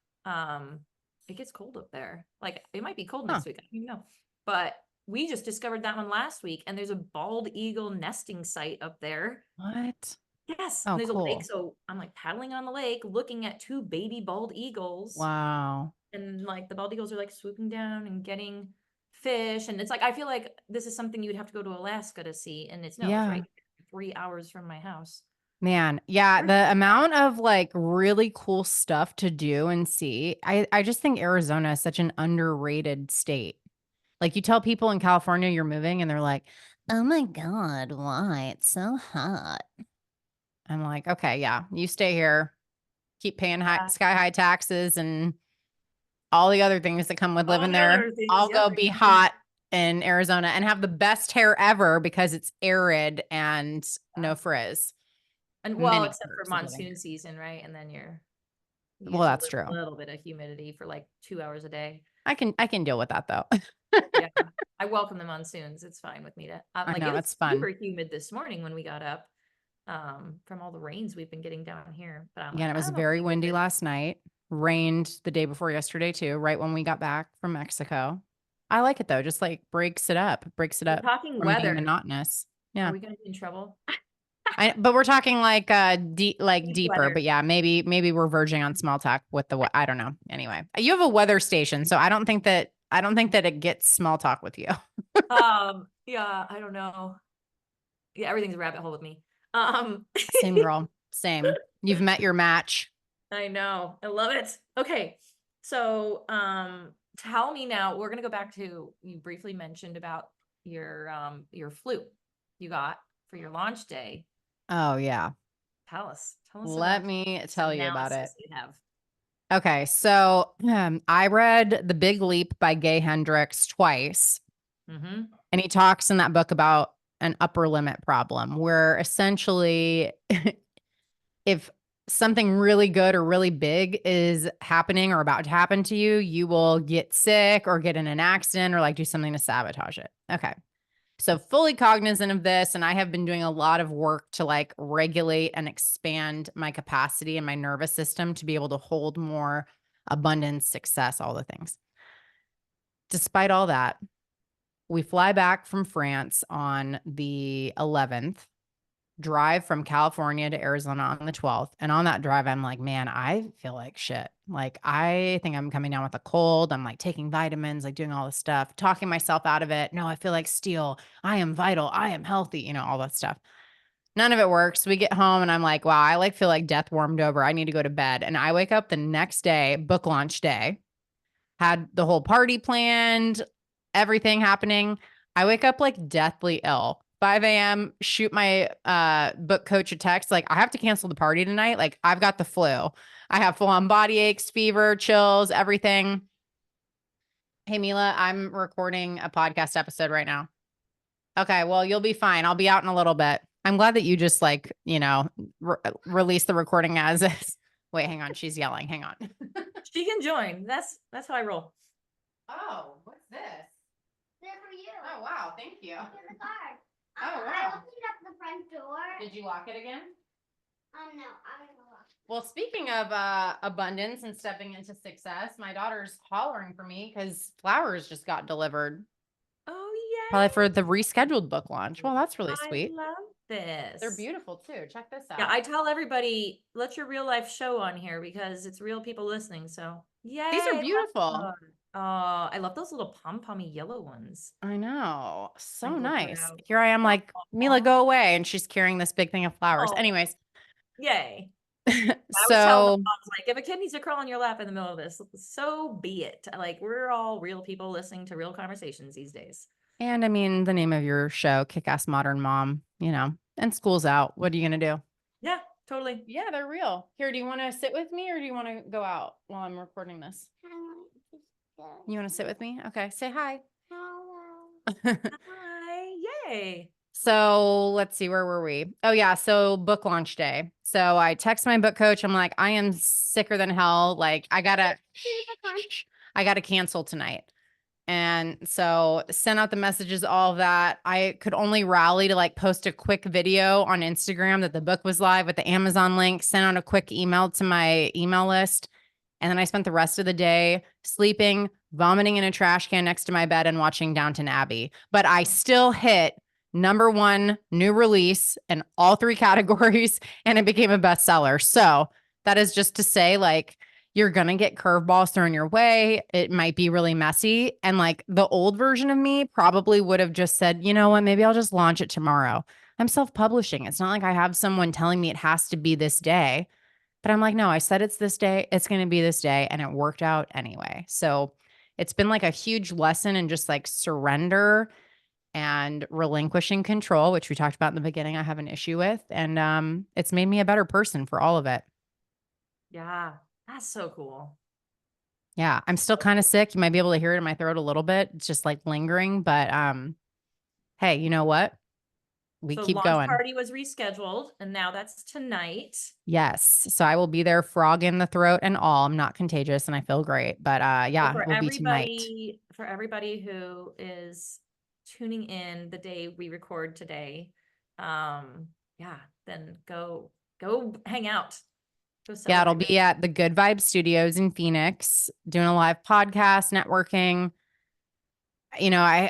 It gets cold up there. Like it might be cold Huh. next week. I don't even know. But we just discovered that one last week, and there's a bald eagle nesting site up there. What? Yes, Oh, and there's a lake. cool. So I'm like paddling on the lake, looking at 2 baby bald eagles, Wow. and like the bald eagles are like swooping down and getting fish. And it's like I feel like this is something you would have to go to Alaska to see, and it's Yeah. right 3 hours from my house. Man, yeah, the amount of like really cool stuff to do and see. I just think Arizona is such an underrated state. Like you tell people in California you're moving and they're like, "Oh my God, why? It's so hot." I'm like, "Okay, yeah, you stay here. Keep paying Yeah. sky high taxes and all the other things that come with All living the there. other things. I'll Yep. go be hot in Arizona and have the best hair ever because it's arid and no frizz. And well, Many except for perks of living monsoon here. season, right? And then you Well, get to that's live a true. little bit of humidity for like 2 hours a day. I can deal with that though. Yeah. I welcome the monsoons. It's fine with me to I like it know was it's fun. super humid this morning when we got up from all the rains we've been getting down here. But I'm Again, like, it was I'm very okay with windy it. last night. Rained the day before yesterday too, right when we got back from Mexico. I like it though, just like breaks it up We're talking from being weather. monotonous. Are Yeah. we gonna be in trouble? But we're talking like Like deeper, weather. but yeah, maybe we're verging on small talk with I don't know. Anyway, you have a weather station, so I don't think that it gets small talk with you. Yeah, I don't know. Yeah, everything's a rabbit hole with me. Um, Same girl, same. You've met your match. I know. I love it. Okay. So, tell me now, we're gonna go back to you briefly mentioned about your flute you got for your launch day. Oh yeah. Tell us Let about me this tell you about it. analysis you have. Okay, so I read The Big Leap by Gay Hendricks twice, Mm-hmm. and he talks in that book about an upper limit problem where essentially if something really good or really big is happening or about to happen to you, you will get sick or get in an accident or like do something to sabotage it. Okay. So fully cognizant of this, and I have been doing a lot of work to like regulate and expand my capacity and my nervous system to be able to hold more abundance, success, all the things. Despite all that, we fly back from France on the 11th, drive from California to Arizona on the 12th. And on that drive, I'm like, man, I feel like shit. Like, I think I'm coming down with a cold. I'm like taking vitamins, like doing all this stuff, talking myself out of it. No, I feel like steel. I am vital. I am healthy, all that stuff. None of it works. We get home and I'm like, wow, I like feel like death warmed over. I need to go to bed. And I wake up the next day, book launch day, had the whole party planned, everything happening. I wake up like deathly ill. 5 a.m., shoot my book coach a text, like, I have to cancel the party tonight. Like, I've got the flu. I have full on body aches, fever, chills, everything. Hey, Mila, I'm recording a podcast episode right now. Okay, well, you'll be fine. I'll be out in a little bit. I'm glad that you just like, release the recording as is. Wait, hang on. She's yelling. Hang on. She can join. That's how I roll. Oh, what's this? They're for you. Oh, wow. Thank you. In the car. Oh, I wow. opened up the front door. Did you lock it again? No, I'm gonna lock it. Well, speaking of abundance and stepping into success, my daughter's hollering for me because flowers just got delivered. Oh, Probably yay. for the rescheduled book launch. Well, that's really I sweet. love this. They're beautiful too. Check this out. Yeah, I tell everybody, let your real life show on here because it's real people listening. So, yay. These are love beautiful. those. Oh, I love those little pom-pommy yellow ones. I know. So Sprinkle nice. throughout. Here I am like, Mila, go away. And she's carrying this big thing of flowers. Oh, Anyways, yay. I always tell the so, moms, like, if a kid needs to crawl on your lap in the middle of this, so be it. Like, we're all real people listening to real conversations these days. and I mean, the name of your show, Kick-Ass Modern Mom, and school's out. What are you going to do? Yeah, totally. Yeah, they're real. Here, do you want to sit with me or do you want to go out while I'm recording this? You want to sit with me? Okay, say hi. Hello. Hi, yay. So let's see, where were we? Oh yeah, so book launch day. So I text my book coach. I'm like, I am sicker than hell. Like I gotta cancel tonight. And so sent out the messages, all of that. I could only rally to like post a quick video on Instagram that the book was live with the Amazon link, sent out a quick email to my email list. And then I spent the rest of the day sleeping, vomiting in a trash can next to my bed and watching Downton Abbey. But I still hit #1 new release in all 3 categories and it became a bestseller. So that is just to say, like, you're going to get curveballs thrown your way. It might be really messy. And like the old version of me probably would have just said, you know what, maybe I'll just launch it tomorrow. I'm self-publishing. It's not like I have someone telling me it has to be this day. But I'm like, no, I said it's this day. It's going to be this day. And it worked out anyway. So it's been like a huge lesson in just like surrender and relinquishing control, which we talked about in the beginning. I have an issue with. And it's made me a better person for all of it. Yeah, that's so cool. Yeah, I'm still kind of sick. You might be able to hear it in my throat a little bit. It's just like lingering, but hey, you know what? We So keep launch going. party was rescheduled, and now that's tonight. Yes. So I will be there, frog in the throat and all. I'm not contagious and I feel great. But So yeah, it will be tonight. for everybody who is tuning in the day we record today, yeah, then go hang out. Go Yeah, it'll celebrate. be at the Good Vibe Studios in Phoenix, doing a live podcast, networking. I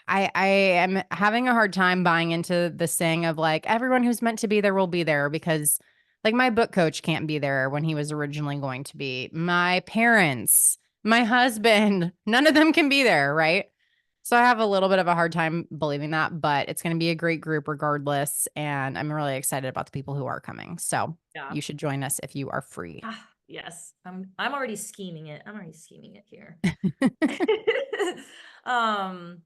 I am having a hard time buying into the saying of like everyone who's meant to be there will be there, because like my book coach can't be there when he was originally going to be. My parents, my husband, none of them can be there, right? So I have a little bit of a hard time believing that, but it's going to be a great group regardless, and I'm really excited about the people who are coming. So Yeah. you should join us if you are free. Yes. I'm already scheming it. I'm already scheming it here. um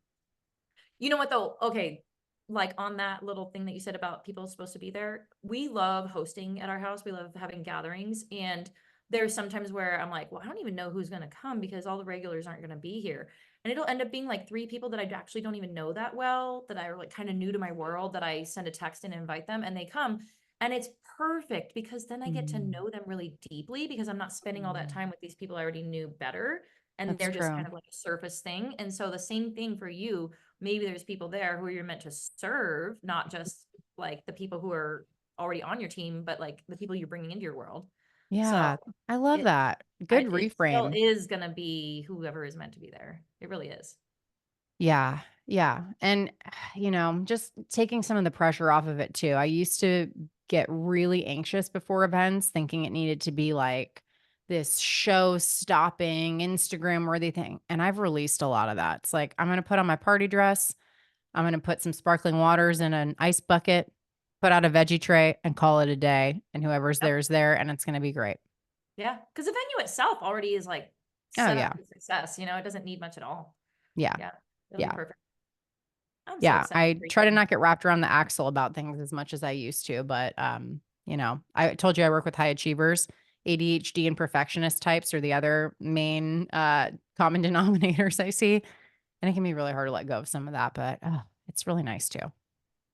You know what though? Okay, like on that little thing that you said about people supposed to be there, we love hosting at our house. We love having gatherings, and there's sometimes where I'm like, well, I don't even know who's gonna come because all the regulars aren't gonna be here. And it'll end up being like three people that I actually don't even know that well, that are like kind of new to my world, that I send a text and invite them and they come. And it's perfect because then I get to Mm, know them really deeply because I'm not spending all that mm, time with these people I already knew better. And that's they're just true. kind of like a surface thing. And so the same thing for you, maybe there's people there who you're meant to serve, not just like the people who are already on your team, but like the people you're bringing into your world. So Yeah, I love it that. Good it still reframe. is gonna be whoever is meant to be there. It really is. Yeah, yeah, and, just taking some of the pressure off of it too. I used to get really anxious before events, thinking it needed to be, like, this show-stopping, Instagram-worthy thing, and I've released a lot of that. It's like, I'm gonna put on my party dress, I'm gonna put some sparkling waters in an ice bucket, put out a veggie tray, and call it a day, and whoever's Yep. there is there, and it's gonna be great. Yeah. Because the venue itself already is like Oh, set up yeah. for success. It doesn't need much at all. Yeah, Yeah. It'll be yeah. perfect. I'm so Yeah, excited I for try to you. not get wrapped around the axle about things as much as I used to, but, I told you I work with high achievers. ADHD and perfectionist types are the other main, common denominators I see, and it can be really hard to let go of some of that, but, it's really nice too.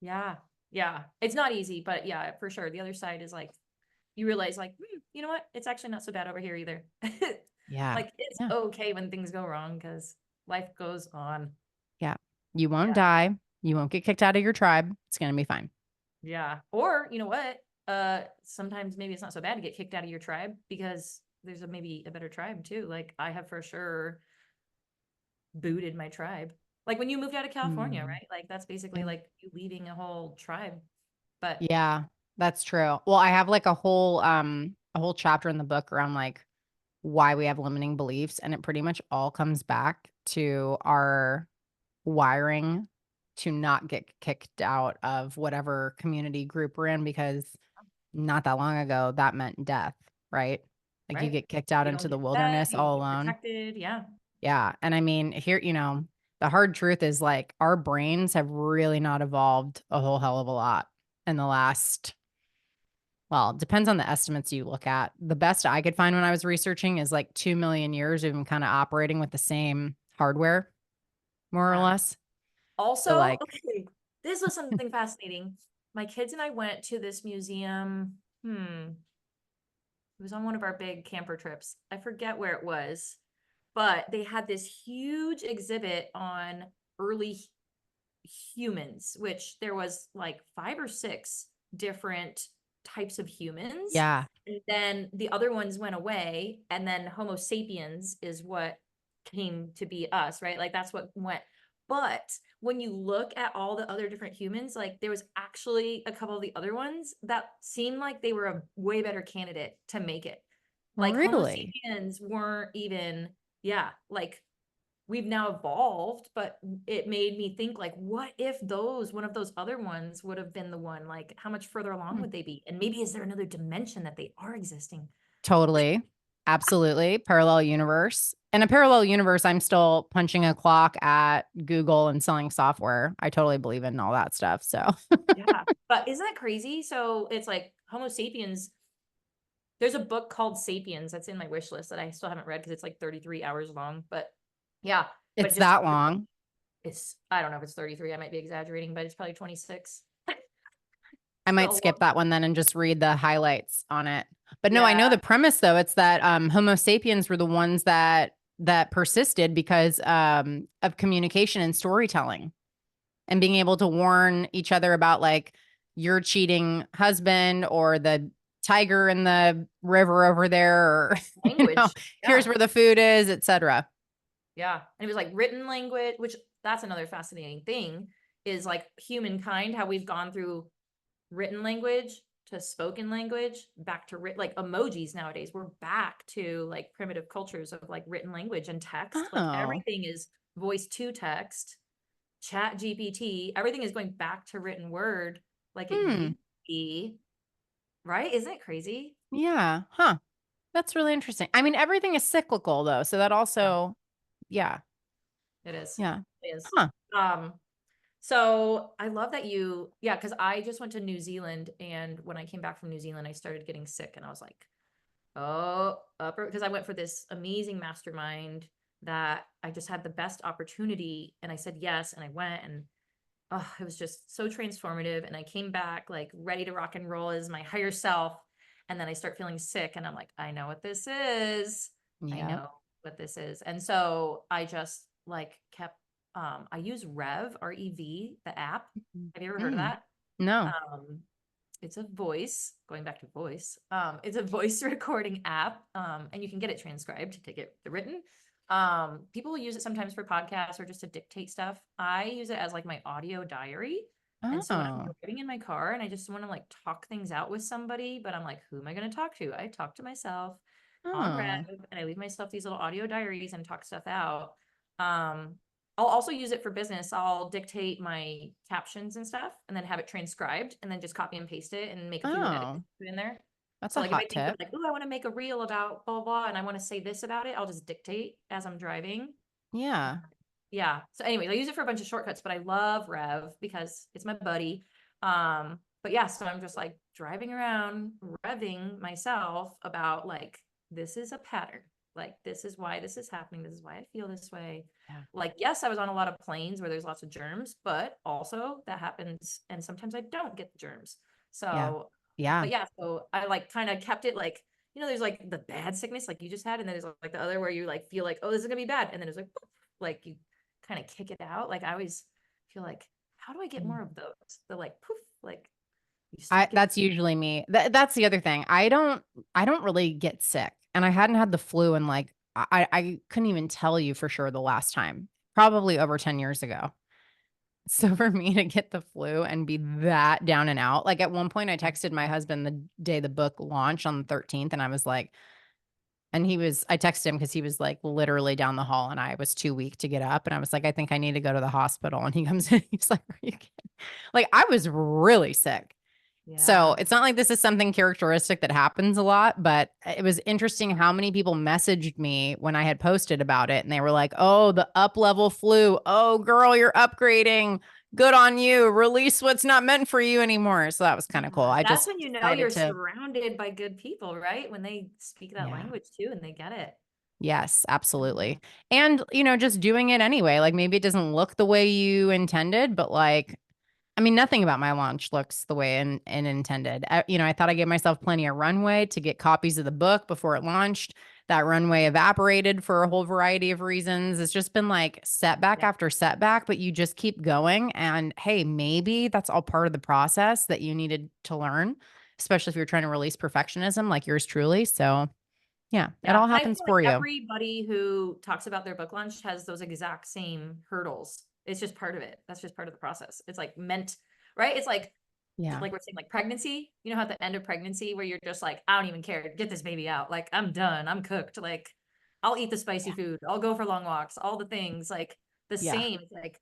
Yeah. Yeah. It's not easy, but yeah, for sure. The other side is like you realize like, you know what? It's actually not so bad over here either. Yeah, Like it's yeah, okay when things go wrong because life goes on. yeah. You won't Yeah. die, you won't get kicked out of your tribe, it's gonna be fine. Yeah. Or you know what? Sometimes maybe it's not so bad to get kicked out of your tribe because there's maybe a better tribe too. Like I have for sure booted my tribe. Like when you moved out of California, Mm, right? Like that's basically yeah. like you leaving a whole tribe. But Yeah, that's true. Well, I have, like, a whole chapter in the book around, like, why we have limiting beliefs, and it pretty much all comes back to our wiring to not get kicked out of whatever community group we're in, because not that long ago, that meant death, right? Like, you right. get kicked out You don't into the get fed, wilderness you don't all get alone. protected. Yeah. Yeah, and I mean, here, the hard truth is, like, our brains have really not evolved a whole hell of a lot in the last, well, it depends on the estimates you look at. The best I could find when I was researching is, like, 2,000,000 years we've been kinda operating with the same hardware, more or Yeah. less. So, Also, like okay, this was something fascinating. My kids and I went to this museum. It was on one of our big camper trips. I forget where it was, but they had this huge exhibit on early humans, which there was like 5 or 6 different types of humans. yeah. And then the other ones went away, and then Homo sapiens is what came to be us, right? Like that's what went. But when you look at all the other different humans, like there was actually a couple of the other ones that seemed like they were a way better candidate to make it. Like Homo Really? sapiens weren't even, yeah, like we've now evolved, but it made me think like, what if one of those other ones would have been the one? Like, how much further along Hmm. would they be? And maybe is there another dimension that they are existing? Totally. Absolutely. Parallel universe. In a parallel universe, I'm still punching a clock at Google and selling software. I totally believe in all that stuff. So, Yeah. But isn't that crazy? So it's like Homo sapiens. There's a book called Sapiens that's in my wish list that I still haven't read because it's like 33 hours long. But yeah, but it's it just that long. I don't know if it's 33. I might be exaggerating, but it's probably 26. I might So skip that one then and just read the highlights on it. But no, I know yeah, the premise though. It's that Homo sapiens were the ones that persisted because of communication and storytelling, and being able to warn each other about like your cheating husband or the tiger in the river over there, or language. here's Yeah. where the food is, etc. Yeah. And it was like written language, which that's another fascinating thing is like humankind, how we've gone through written language to spoken language back to like emojis nowadays. We're back to like primitive cultures of like written language and text. Like Oh, everything is voice to text, chat GPT, everything is going back to written word like it hmm. used to be. Right? Isn't it crazy? Yeah. Huh. That's really interesting. I mean, everything is cyclical though. So that Yeah, also, yeah. it is. Yeah. It is. Huh. Um, so I love that yeah, because I just went to New Zealand, and when I came back from New Zealand, I started getting sick, and I was like, oh, upper, because I went for this amazing mastermind that I just had the best opportunity, and I said yes, and I went, and oh, it was just so transformative. And I came back like ready to rock and roll as my higher self. And then I start feeling sick, and I'm like, I know what this is. I Yeah. know what this is. And so I just like kept, I use Rev, the app. Have you ever heard of Mm. that? No. Um, it's a voice, going back to voice. It's a voice recording app, and you can get it transcribed to get the written. People use it sometimes for podcasts or just to dictate stuff. I use it as like my audio diary. And so when I'm Oh. driving in my car and I just want to like talk things out with somebody, but I'm like, who am I going to talk to? I talk to myself on Rev, Oh. and I leave myself these little audio diaries and talk stuff out. Um, I'll also use it for business. I'll dictate my captions and stuff and then have it transcribed and then just copy and paste it and make a few edits Oh. in there. That's So a like if I hot think of tip. like, oh, I want to make a reel about blah, blah, blah, and I want to say this about it, I'll just dictate as I'm driving. Yeah. Yeah. So anyways, I use it for a bunch of shortcuts, but I love Rev because it's my buddy. But yeah, so I'm just like driving around, revving myself about like, this is a pattern. Like, this is why this is happening. This is why I feel this way. Yeah. Like, yes, I was on a lot of planes where there's lots of germs, but also that happens. And sometimes I don't get the germs. Yeah. So, Yeah. but yeah, so I like kind of kept it like, there's like the bad sickness like you just had, and then there's like the other where you like feel like, oh, this is gonna be bad. And then it's like you kind of kick it out. Like I always feel like, how do I get Mm. more of those? The like poof, like you I start getting. that's usually me. That's the other thing. I don't really get sick. And I hadn't had the flu in like I couldn't even tell you for sure the last time. Probably over 10 years ago. So for me to get the flu and be that down and out, like at one point I texted my husband the day the book launched on the 13th and I was like, and I texted him because he was like literally down the hall and I was too weak to get up. And I was like, I think I need to go to the hospital. And he comes in, he's like, are you kidding? Like I was really sick. So Yeah, it's not like this is something characteristic that happens a lot, but it was interesting how many people messaged me when I had posted about it and they were like, oh, the up level flu. Oh, girl, you're upgrading. Good on you. Release what's not meant for you anymore. So that was kind of cool. yeah. I That's just when you know decided you're to, surrounded by good people, right? When they speak that yeah. language too and they get it. Yes, absolutely. Yeah. And, just doing it anyway. Like maybe it doesn't look the way you intended, but like, I mean, nothing about my launch looks the way and intended. I thought I gave myself plenty of runway to get copies of the book before it launched. That runway evaporated for a whole variety of reasons. It's just been like setback Yeah. after setback, but you just keep going. And hey, maybe that's all part of the process that you needed to learn, especially if you're trying to release perfectionism like yours truly. So, yeah, it Yeah. all And I happens feel like for you. everybody who talks about their book launch has those exact same hurdles. It's just part of it. That's just part of the process. It's like meant, right? It's Yeah. like we're saying, like pregnancy, how at the end of pregnancy where you're just like, I don't even care, get this baby out, like I'm done, I'm cooked, like I'll eat the spicy Yeah. food, I'll go for long walks, all the things, like the Yeah. same. It's like,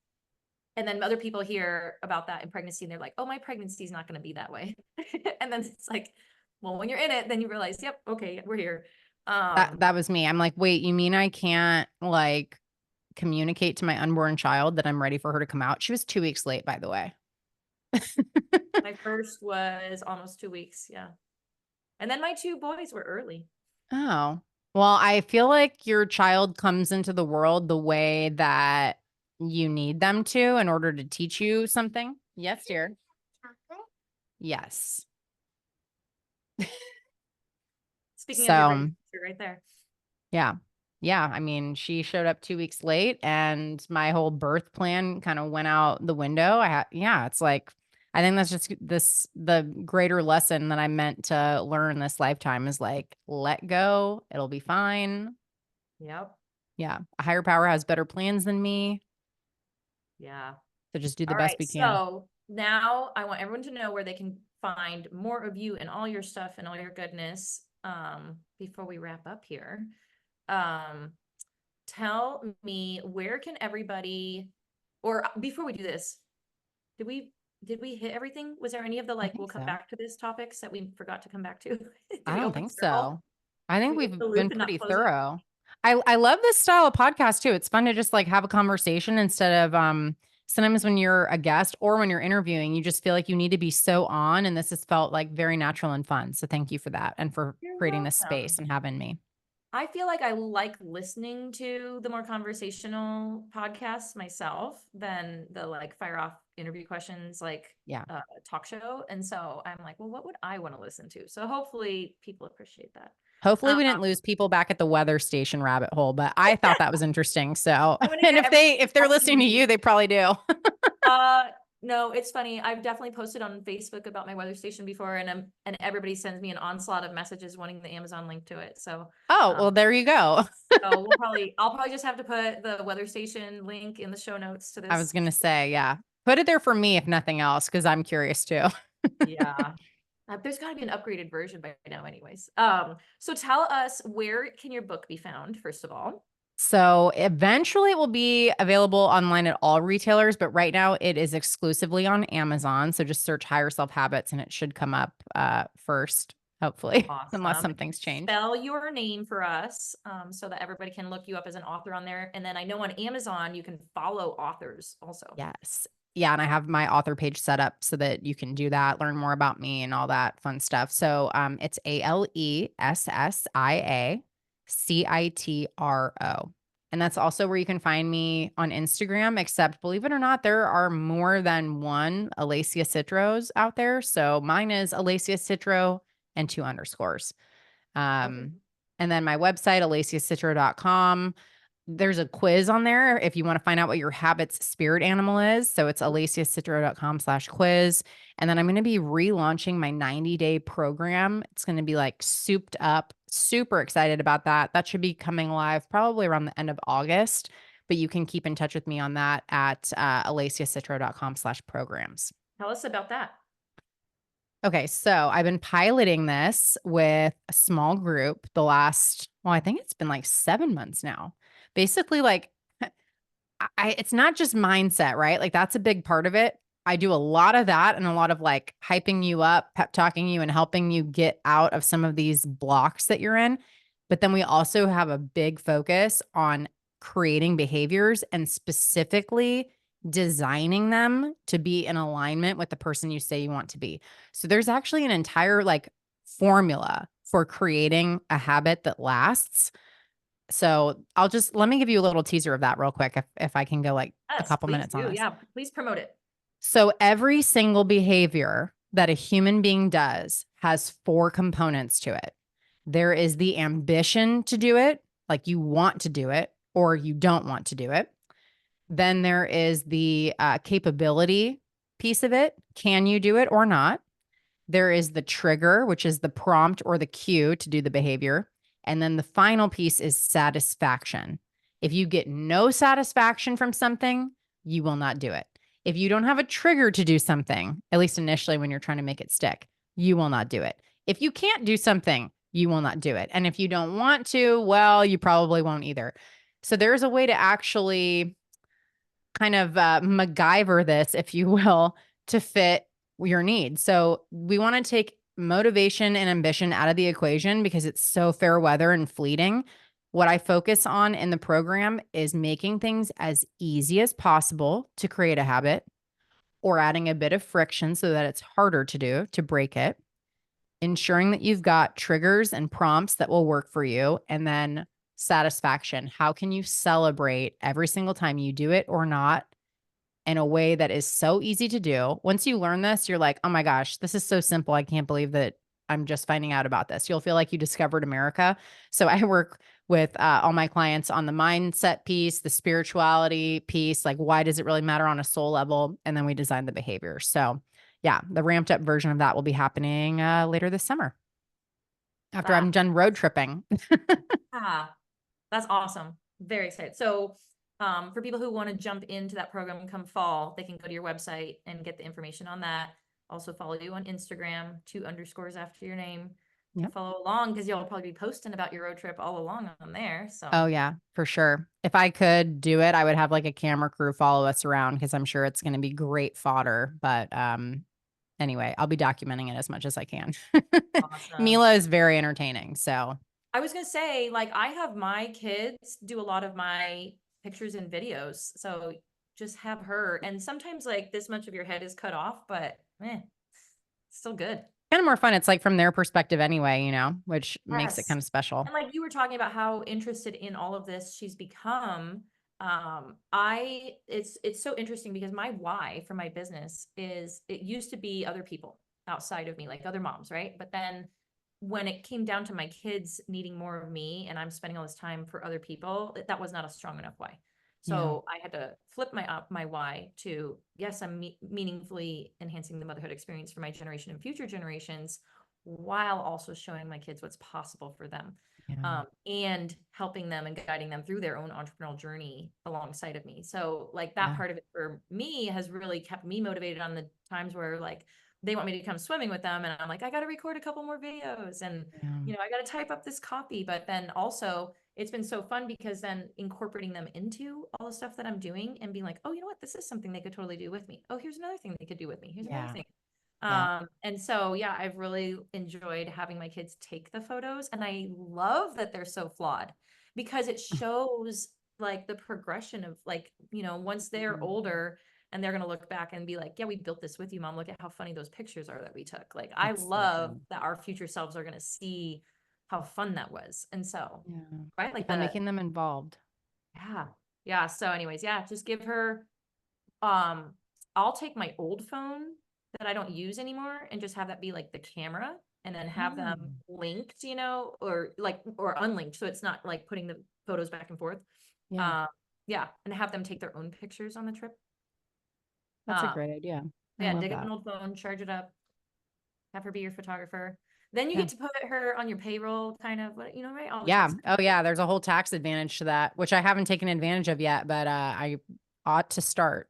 and then other people hear about that in pregnancy and they're like, oh, my pregnancy is not going to be that way. And then it's like, well, when you're in it, then you realize, yep, okay, we're here. That was me. I'm like, wait, you mean I can't like communicate to my unborn child that I'm ready for her to come out? She was 2 weeks late, by the way. My first was almost 2 weeks, yeah, and then my two boys were early. Oh. Well, I feel like your child comes into the world the way that you need them to in order to teach you something. Yes, dear. Chocolate? Yes. Speaking of your great So, sister right there. yeah. Yeah. I mean, she showed up 2 weeks late and my whole birth plan kind of went out the window. Yeah, it's like, I think that's just the greater lesson that I meant to learn this lifetime is like, let go. It'll be fine. Yep. Yeah. A higher power has better plans than me. Yeah. So just do the All best right. we can. So now I want everyone to know where they can find more of you and all your stuff and all your goodness. Before we wrap up here, um, tell me where can everybody, or before we do this, did we hit everything? Was there any of the I like, we'll think come so. back to this topics that we forgot to come back to? Did I we don't open think circle? so. I think We hit we've the been loop and not pretty close it? thorough. I love this style of podcast too. It's fun to just like have a conversation instead of sometimes when you're a guest or when you're interviewing, you just feel like you need to be so on. And this has felt like very natural and fun. So thank you for that and for You're creating this space welcome. and having me. I feel like I like listening to the more conversational podcasts myself than the like fire off interview questions, like Yeah. talk show. And so I'm like, well, what would I want to listen to? So hopefully people appreciate that. Hopefully Um, we didn't lose people back at the weather station rabbit hole, but I thought that was interesting. So, I'm gonna and get everybody if they're listening texting to me. you, they probably do. Uh, no, it's funny. I've definitely posted on Facebook about my weather station before, and everybody sends me an onslaught of messages wanting the Amazon link to it. So, Oh, um, well, there you go. so I'll probably just have to put the weather station link in the show notes to I was this. going to say, yeah, put it there for me, if nothing else, because I'm curious too. Yeah. There's got to be an upgraded version by now, anyways. So tell us, where can your book be found, first of all? So eventually it will be available online at all retailers, but right now it is exclusively on Amazon. So just search Higher Self Habits and it should come up first, hopefully, unless Awesome. something's changed. Spell your name for us, so that everybody can look you up as an author on there. And then I know on Amazon you can follow authors also. Yes. Yeah. And I have my author page set up so that you can do that, learn more about me and all that fun stuff. So it's Alessia Citro. And that's also where you can find me on Instagram, except believe it or not, there are more than one Alessia Citros out there. So mine is Alessia Citro and 2 underscores. Okay. And then my website, alessiacitro.com. There's a quiz on there if you want to find out what your habit's spirit animal is. So it's alessiacitro.com/quiz. And then I'm going to be relaunching my 90-day program. It's going to be like souped up. Super excited about that. That should be coming live probably around the end of August. But you can keep in touch with me on that at alessiacitro.com/programs. Tell us about that. Okay, so I've been piloting this with a small group the last, well, I think it's been like 7 months now. Basically, like, it's not just mindset, right? Like, that's a big part of it. I do a lot of that and a lot of like hyping you up, pep talking you, and helping you get out of some of these blocks that you're in. But then we also have a big focus on creating behaviors and specifically designing them to be in alignment with the person you say you want to be. So there's actually an entire like formula for creating a habit that lasts. So let me give you a little teaser of that real quick if I can go like a Yes, couple please minutes on do. this. Yeah, please promote it. So every single behavior that a human being does has 4 components to it. There is the ambition to do it, like you want to do it or you don't want to do it. Then there is the capability piece of it. Can you do it or not? There is the trigger, which is the prompt or the cue to do the behavior. And then the final piece is satisfaction. If you get no satisfaction from something, you will not do it. If you don't have a trigger to do something, at least initially when you're trying to make it stick, you will not do it. If you can't do something, you will not do it. And if you don't want to, well, you probably won't either. So there's a way to actually kind of MacGyver this, if you will, to fit your needs. So we want to take motivation and ambition out of the equation because it's so fair weather and fleeting. What I focus on in the program is making things as easy as possible to create a habit or adding a bit of friction so that it's harder to do to break it, ensuring that you've got triggers and prompts that will work for you, and then satisfaction. How can you celebrate every single time you do it or not in a way that is so easy to do? Once you learn this, you're like, oh my gosh, this is so simple. I can't believe that I'm just finding out about this. You'll feel like you discovered America. So I work with all my clients on the mindset piece, the spirituality piece, like why does it really matter on a soul level? And then we design the behavior. So yeah, the ramped up version of that will be happening later this summer after Ah, I'm done road tripping. ah, that's awesome. very excited. So for people who want to jump into that program come fall, they can go to your website and get the information on that. Also follow you on Instagram, 2 underscores after your name to Yep. follow along, because you'll probably be posting about your road trip all along on there. So Oh yeah, for sure. If I could do it, I would have like a camera crew follow us around because I'm sure it's going to be great fodder. But anyway, I'll be documenting it as much as I can. awesome. Mila is very entertaining. So I was gonna say, like, I have my kids do a lot of my pictures and videos, so just have her. And sometimes like this much of your head is cut off, but still good. kind of more fun. It's like from their perspective anyway, which makes it Yes. kind of special. And like you were talking about how interested in all of this she's become. It's so interesting because my why for my business is, it used to be other people outside of me, like other moms, right? But then when it came down to my kids needing more of me and I'm spending all this time for other people, that was not a strong enough why. Yeah. So I had to flip my why to, yes, I'm meaningfully enhancing the motherhood experience for my generation and future generations, while also showing my kids what's possible for them, Yeah. and helping them and guiding them through their own entrepreneurial journey alongside of me. So like that Yeah. part of it for me has really kept me motivated on the times where like they want me to come swimming with them and I'm like, I got to record a couple more videos, and Yeah. I got to type up this copy. But then also it's been so fun because then incorporating them into all the stuff that I'm doing and being like, oh, you know what, this is something they could totally do with me. Oh, here's another thing they could do with me. Here's another Yeah. thing. Yeah. And so, yeah, I've really enjoyed having my kids take the photos, and I love that they're so flawed because it shows like the progression of like, once they're Mhm. older and they're going to look back and be like, yeah, we built this with you, mom. Look at how funny those pictures are that we took. Like, I That's so love good. that our future selves are going to see how fun that was. And so, Yeah. right, like Yeah. Making them involved. yeah. Yeah. So anyways, yeah, just give her, um, I'll take my old phone that I don't use anymore and just have that be like the camera, and then have them Oh, linked, or unlinked. So it's not like putting the photos back and forth. yeah. Um, yeah. And have them take their own pictures on the trip. That's a Um, great idea. I yeah, love dig up an that. old phone, charge it up, have her be your photographer. Then you Yeah. get to put her on your payroll, kind of, right? All the Yeah. tax. Oh, yeah. There's a whole tax advantage to that, which I haven't taken advantage of yet, but I ought to start.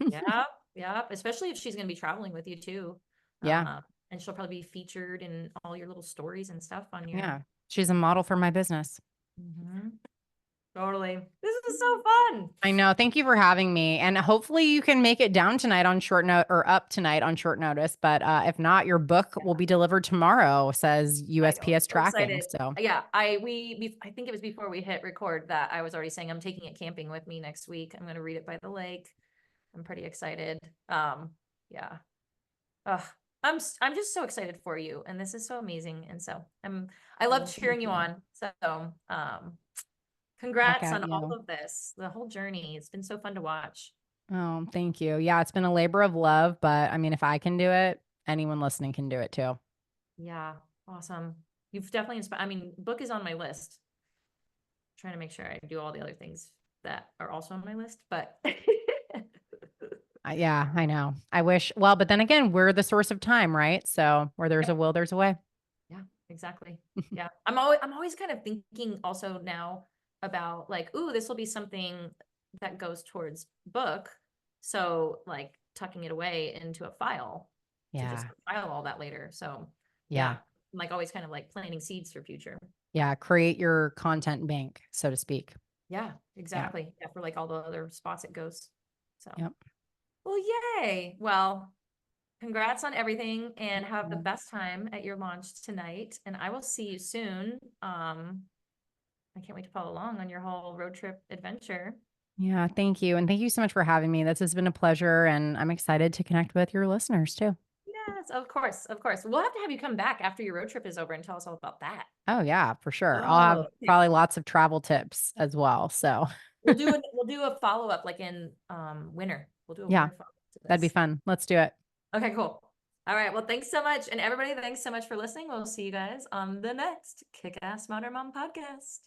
Yeah, yeah. Especially if she's going to be traveling with you too. Yeah. And she'll probably be featured in all your little stories and stuff on your. Yeah. She's a model for my business. Mhm. Totally. This is so fun. I know. Thank you for having me. And hopefully you can make it down tonight on short note, or up tonight on short notice. But if not, your book will be delivered tomorrow, says I know. USPS So tracking. excited. So Yeah, I think it was before we hit record that I was already saying I'm taking it camping with me next week. I'm going to read it by the lake. I'm pretty excited. Yeah. Ugh. I'm just so excited for you, and this is so amazing. And so I love oh, cheering thank you you. on. So Back congrats at on all you. of this, the whole journey. It's been so fun to watch. Oh, thank you. Yeah, it's been a labor of love, but I mean, if I can do it, anyone listening can do it too. Yeah, awesome. You've definitely inspired. I mean, book is on my list. Trying to make sure I do all the other things that are also on my list, but Yeah, I know. I wish, well, but then again, we're the source of time, right? So where there's a yep. will, there's a way. Yeah, exactly. Yeah. I'm always kind of thinking also now about like, ooh, this will be something that goes towards book. So like tucking it away into a file to Yeah. just file all that later. So yeah, Yeah. I'm like always kind of like planting seeds for future. Yeah. Create your content bank, so to speak. Yeah, Yeah. exactly. Yeah, for like all the other spots it goes. So, Yep. well, yay. Well, congrats on everything and have the Yeah. best time at your launch tonight. And I will see you soon. I can't wait to follow along on your whole road trip adventure. Yeah. Thank you. And thank you so much for having me. This has been a pleasure. And I'm excited to connect with your listeners too. Yes, of course, of course. We'll have to have you come back after your road trip is over and tell us all about that. Oh, yeah, for sure. I'll have Oh, okay. probably lots of travel tips as well. So, We'll do a follow-up like in winter. We'll do a yeah, winter follow-up to that'd be this. fun. Let's do it. Okay, cool. All right. Well, thanks so much. And everybody, thanks so much for listening. We'll see you guys on the next Kick-Ass Modern Mom podcast.